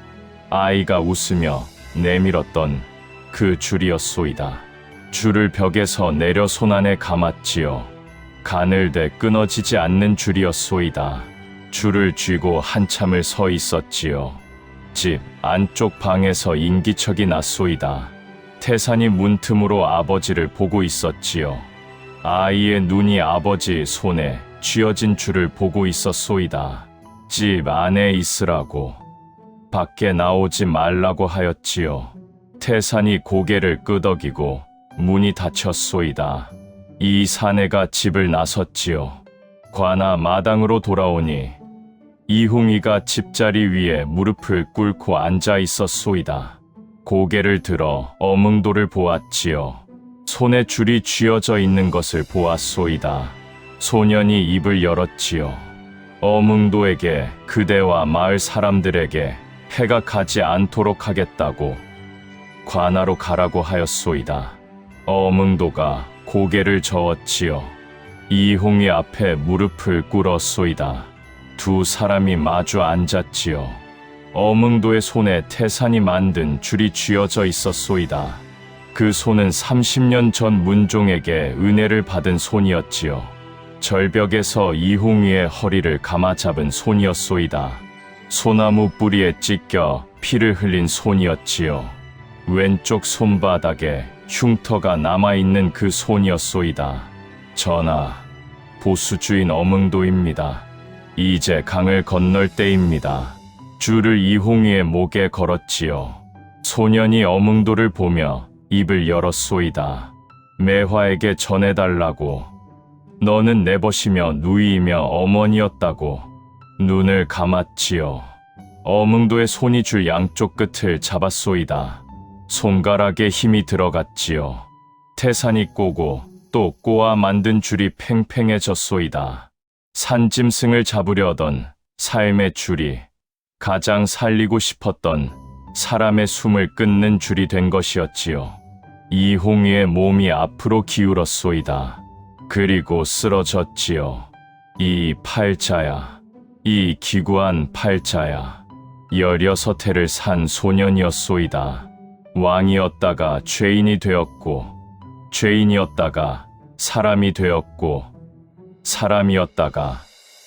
아이가 웃으며 내밀었던 그 줄이었소이다. 줄을 벽에서 내려 손안에 감았지요. 가늘되 끊어지지 않는 줄이었소이다. 줄을 쥐고 한참을 서 있었지요. 집 안쪽 방에서 인기척이 났소이다. 태산이 문틈으로 아버지를 보고 있었지요. 아이의 눈이 아버지 손에 쥐어진 줄을 보고 있었소이다. 집 안에 있으라고, 밖에 나오지 말라고 하였지요. 태산이 고개를 끄덕이고 문이 닫혔소이다. 이 사내가 집을 나섰지요. 관아 마당으로 돌아오니 이홍이가 집자리 위에 무릎을 꿇고 앉아 있었소이다. 고개를 들어 어뭉도를 보았지요. 손에 줄이 쥐어져 있는 것을 보았소이다. 소년이 입을 열었지요. 어뭉도에게 그대와 마을 사람들에게 해가 가지 않도록 하겠다고 관아로 가라고 하였소이다. 어뭉도가 고개를 저었지요. 이홍이 앞에 무릎을 꿇었소이다. 두 사람이 마주 앉았지요. 어뭉도의 손에 태산이 만든 줄이 쥐어져 있었소이다. 그 손은 30년 전 문종에게 은혜를 받은 손이었지요. 절벽에서 이홍이의 허리를 감아 잡은 손이었소이다. 소나무 뿌리에 찢겨 피를 흘린 손이었지요. 왼쪽 손바닥에 흉터가 남아있는 그 손이었소이다. 전하, 보수주인 어뭉도입니다. 이제 강을 건널 때입니다. 줄을 이홍이의 목에 걸었지요. 소년이 어뭉도를 보며 입을 열었소이다. 매화에게 전해달라고. 너는 내 벗이며 누이이며 어머니였다고. 눈을 감았지요. 어뭉도의 손이 줄 양쪽 끝을 잡았소이다. 손가락에 힘이 들어갔지요. 태산이 꼬고 또 꼬아 만든 줄이 팽팽해졌소이다. 산짐승을 잡으려던 삶의 줄이 가장 살리고 싶었던 사람의 숨을 끊는 줄이 된 것이었지요. 이홍이의 몸이 앞으로 기울었소이다. 그리고 쓰러졌지요. 이 팔자야, 이 기구한 팔자야. 16해를 산 소년이었소이다. 왕이었다가 죄인이 되었고, 죄인이었다가 사람이 되었고, 사람이었다가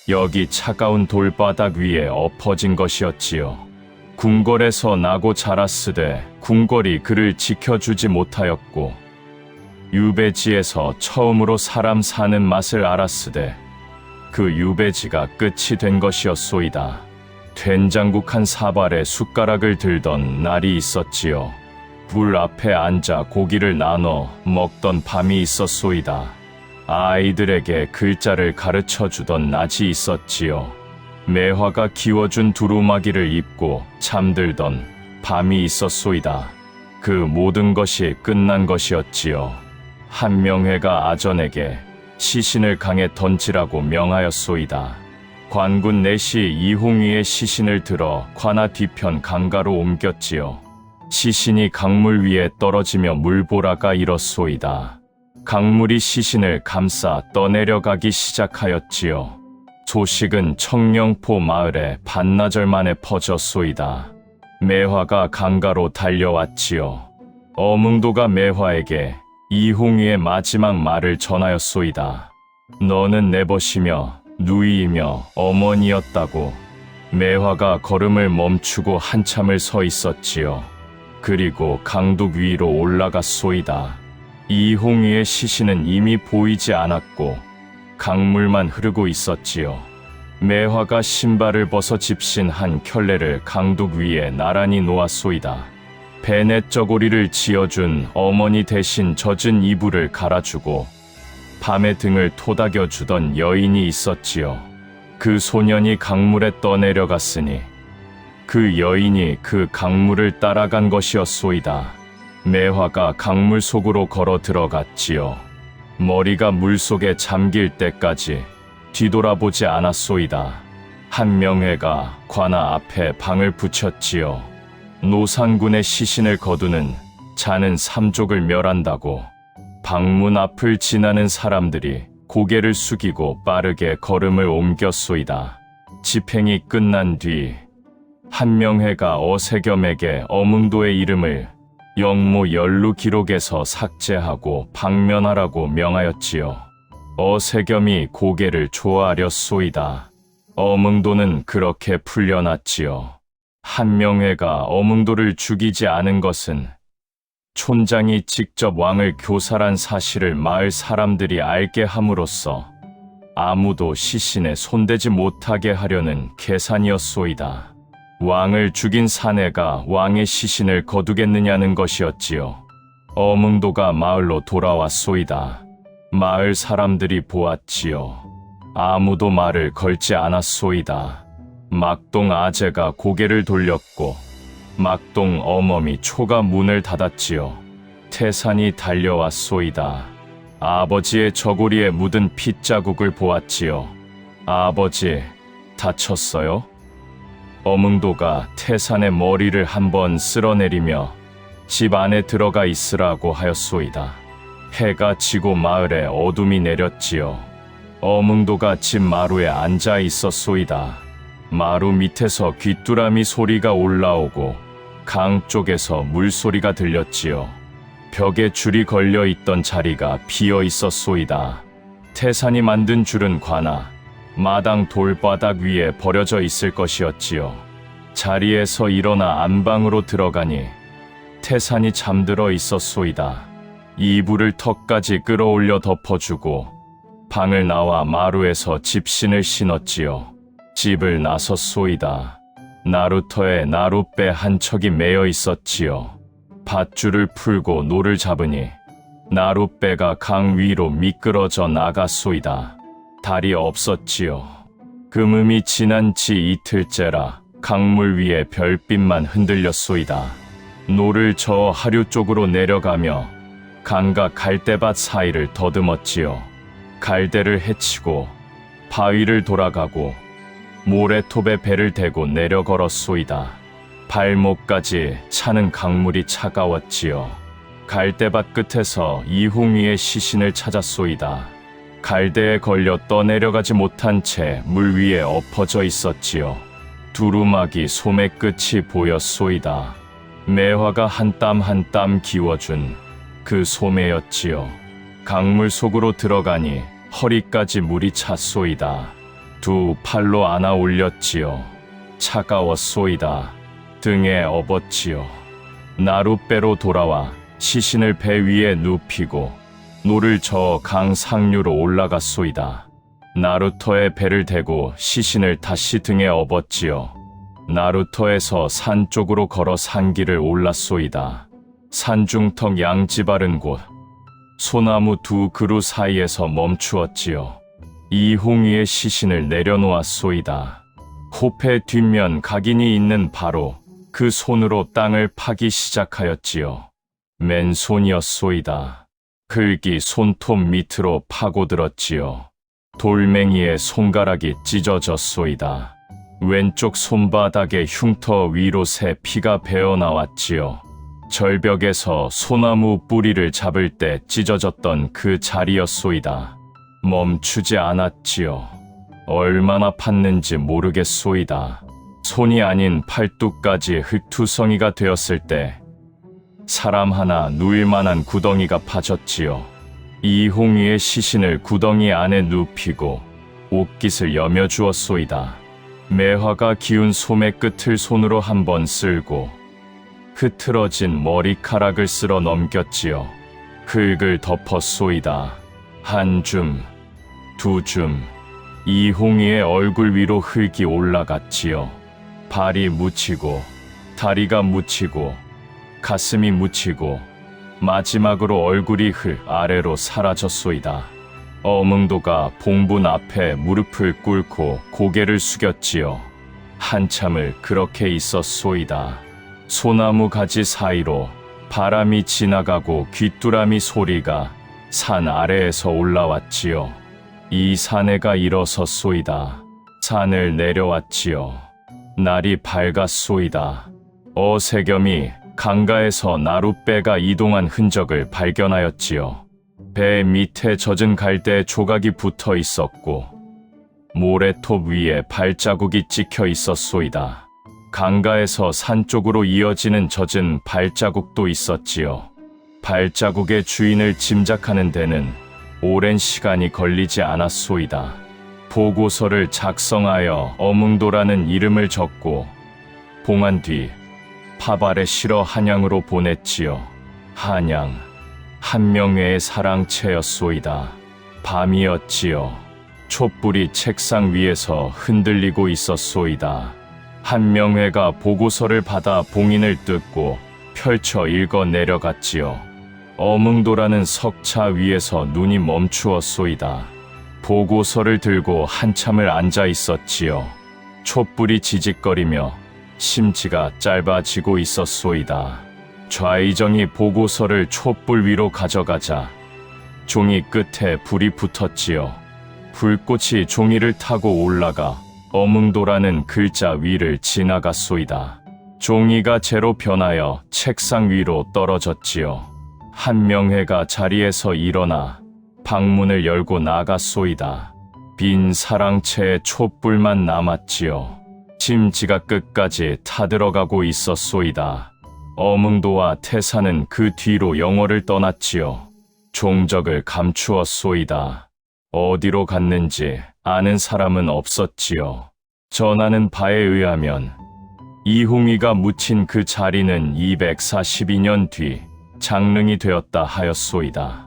여기 차가운 돌바닥 위에 엎어진 것이었지요. 궁궐에서 나고 자랐으되 궁궐이 그를 지켜주지 못하였고, 유배지에서 처음으로 사람 사는 맛을 알았으되 그 유배지가 끝이 된 것이었소이다. 된장국한 사발에 숟가락을 들던 날이 있었지요. 불 앞에 앉아 고기를 나눠 먹던 밤이 있었소이다. 아이들에게 글자를 가르쳐 주던 낮이 있었지요. 매화가 기워준 두루마기를 입고 잠들던 밤이 있었소이다. 그 모든 것이 끝난 것이었지요. 한명회가 아전에게 시신을 강에 던지라고 명하였소이다. 관군 넷이 이홍이의 시신을 들어 관아 뒤편 강가로 옮겼지요. 시신이 강물 위에 떨어지며 물보라가 일었소이다. 강물이 시신을 감싸 떠내려가기 시작하였지요. 소식은 청령포 마을에 반나절 만에 퍼졌소이다. 매화가 강가로 달려왔지요. 어뭉도가 매화에게 이홍이의 마지막 말을 전하였소이다. 너는 내 벗이며 누이이며 어머니였다고. 매화가 걸음을 멈추고 한참을 서 있었지요. 그리고 강둑 위로 올라갔소이다. 이홍이의 시신은 이미 보이지 않았고 강물만 흐르고 있었지요. 매화가 신발을 벗어 집신 한 켤레를 강둑 위에 나란히 놓았소이다. 베넷 저고리를 지어준 어머니 대신 젖은 이불을 갈아주고 밤에 등을 토닥여주던 여인이 있었지요. 그 소년이 강물에 떠내려갔으니 그 여인이 그 강물을 따라간 것이었소이다. 매화가 강물 속으로 걸어 들어갔지요. 머리가 물속에 잠길 때까지 뒤돌아보지 않았소이다. 한명회가 관아 앞에 방을 붙였지요. 노상군의 시신을 거두는 자는 삼족을 멸한다고. 방문 앞을 지나는 사람들이 고개를 숙이고 빠르게 걸음을 옮겼소이다. 집행이 끝난 뒤 한명회가 어세겸에게 어문도의 이름을 영모 연루 기록에서 삭제하고 방면하라고 명하였지요. 어세겸이 고개를 조아렸소이다. 어문도는 그렇게 풀려났지요. 한명회가 어문도를 죽이지 않은 것은 촌장이 직접 왕을 교살한 사실을 마을 사람들이 알게 함으로써 아무도 시신에 손대지 못하게 하려는 계산이었소이다. 왕을 죽인 사내가 왕의 시신을 거두겠느냐는 것이었지요. 어문도가 마을로 돌아왔소이다. 마을 사람들이 보았지요. 아무도 말을 걸지 않았소이다. 막동 아재가 고개를 돌렸고 막동 어멈이 초가 문을 닫았지요. 태산이 달려왔소이다. 아버지의 저고리에 묻은 핏자국을 보았지요. 아버지, 다쳤어요? 어문도가 태산의 머리를 한번 쓸어내리며 집 안에 들어가 있으라고 하였소이다. 해가 지고 마을에 어둠이 내렸지요. 어문도가 집 마루에 앉아 있었소이다. 마루 밑에서 귀뚜라미 소리가 올라오고 강 쪽에서 물소리가 들렸지요. 벽에 줄이 걸려 있던 자리가 비어 있었소이다. 태산이 만든 줄은 관아, 마당 돌바닥 위에 버려져 있을 것이었지요. 자리에서 일어나 안방으로 들어가니 태산이 잠들어 있었소이다. 이불을 턱까지 끌어올려 덮어주고 방을 나와 마루에서 집신을 신었지요. 집을 나섰소이다. 나루터에 나룻배 한 척이 매여 있었지요. 밧줄을 풀고 노를 잡으니 나룻배가 강 위로 미끄러져 나갔소이다. 달이 없었지요. 금음이 지난 지 이틀째라 강물 위에 별빛만 흔들렸소이다. 노를 저어 하류 쪽으로 내려가며 강과 갈대밭 사이를 더듬었지요. 갈대를 헤치고 바위를 돌아가고 모래톱에 배를 대고 내려 걸었소이다. 발목까지 차는 강물이 차가웠지요. 갈대밭 끝에서 이홍이의 시신을 찾았소이다. 갈대에 걸려 떠내려가지 못한 채 물 위에 엎어져 있었지요. 두루마기 소매 끝이 보였소이다. 매화가 한 땀 한 땀 기워준 그 소매였지요. 강물 속으로 들어가니 허리까지 물이 찼소이다. 두 팔로 안아 올렸지요. 차가웠소이다. 등에 업었지요. 나룻배로 돌아와 시신을 배 위에 눕히고 노를 저어 강 상류로 올라갔소이다. 나루터에 배를 대고 시신을 다시 등에 업었지요. 나루터에서 산 쪽으로 걸어 산길을 올랐소이다. 산중턱 양지 바른 곳, 소나무 두 그루 사이에서 멈추었지요. 이홍이의 시신을 내려놓았소이다. 호패 뒷면 각인이 있는 바로 그 손으로 땅을 파기 시작하였지요. 맨손이었소이다. 흙이 손톱 밑으로 파고들었지요. 돌멩이의 손가락이 찢어졌소이다. 왼쪽 손바닥에 흉터 위로 새 피가 배어나왔지요. 절벽에서 소나무 뿌리를 잡을 때 찢어졌던 그 자리였소이다. 멈추지 않았지요. 얼마나 팠는지 모르겠소이다. 손이 아닌 팔뚝까지 흙투성이가 되었을 때 사람 하나 누일 만한 구덩이가 파졌지요. 이홍이의 시신을 구덩이 안에 눕히고 옷깃을 여며 주었소이다. 매화가 기운 소매 끝을 손으로 한번 쓸고 흐트러진 머리카락을 쓸어 넘겼지요. 흙을 덮었소이다. 한 줌, 두 줌, 이홍이의 얼굴 위로 흙이 올라갔지요. 발이 묻히고, 다리가 묻히고, 가슴이 묻히고, 마지막으로 얼굴이 흙 아래로 사라졌소이다. 어문도가 봉분 앞에 무릎을 꿇고 고개를 숙였지요. 한참을 그렇게 있었소이다. 소나무 가지 사이로 바람이 지나가고 귀뚜라미 소리가 산 아래에서 올라왔지요. 이 사내가 일어섰소이다. 산을 내려왔지요. 날이 밝았소이다. 어세겸이 강가에서 나룻배가 이동한 흔적을 발견하였지요. 배 밑에 젖은 갈대 조각이 붙어 있었고 모래톱 위에 발자국이 찍혀 있었소이다. 강가에서 산 쪽으로 이어지는 젖은 발자국도 있었지요. 발자국의 주인을 짐작하는 데는 오랜 시간이 걸리지 않았소이다. 보고서를 작성하여 어뭉도라는 이름을 적고 봉한 뒤 파발에 실어 한양으로 보냈지요. 한양, 한명회의 사랑채였소이다. 밤이었지요. 촛불이 책상 위에서 흔들리고 있었소이다. 한명회가 보고서를 받아 봉인을 뜯고 펼쳐 읽어 내려갔지요. 어뭉도라는 석차 위에서 눈이 멈추었소이다. 보고서를 들고 한참을 앉아 있었지요. 촛불이 지직거리며 심지가 짧아지고 있었소이다. 좌의정이 보고서를 촛불 위로 가져가자 종이 끝에 불이 붙었지요. 불꽃이 종이를 타고 올라가 어뭉도라는 글자 위를 지나갔소이다. 종이가 재로 변하여 책상 위로 떨어졌지요. 한명회가 자리에서 일어나 방문을 열고 나갔소이다. 빈 사랑채에 촛불만 남았지요. 심지가 끝까지 타들어가고 있었소이다. 어뭉도와 태사는 그 뒤로 영월을 떠났지요. 종적을 감추었소이다. 어디로 갔는지 아는 사람은 없었지요. 전하는 바에 의하면 이홍이가 묻힌 그 자리는 242년 뒤 장릉이 되었다 하였소이다.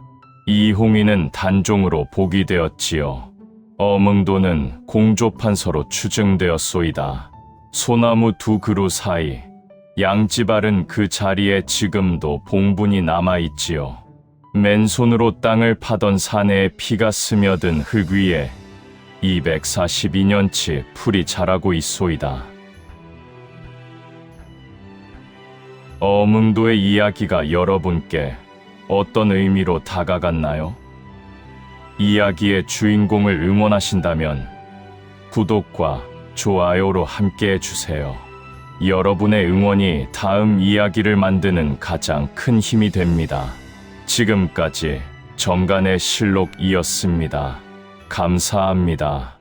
이홍이는 단종으로 복이 되었지요. 어뭉도는 공조판서로 추증되었소이다. 소나무 두 그루 사이 양지발은 그 자리에 지금도 봉분이 남아있지요. 맨손으로 땅을 파던 사내에 피가 스며든 흙 위에 242년치 풀이 자라고 있소이다. 어뭉도의 이야기가 여러분께 어떤 의미로 다가갔나요? 이야기의 주인공을 응원하신다면 구독과 좋아요로 함께해 주세요. 여러분의 응원이 다음 이야기를 만드는 가장 큰 힘이 됩니다. 지금까지 정간의 실록이었습니다. 감사합니다.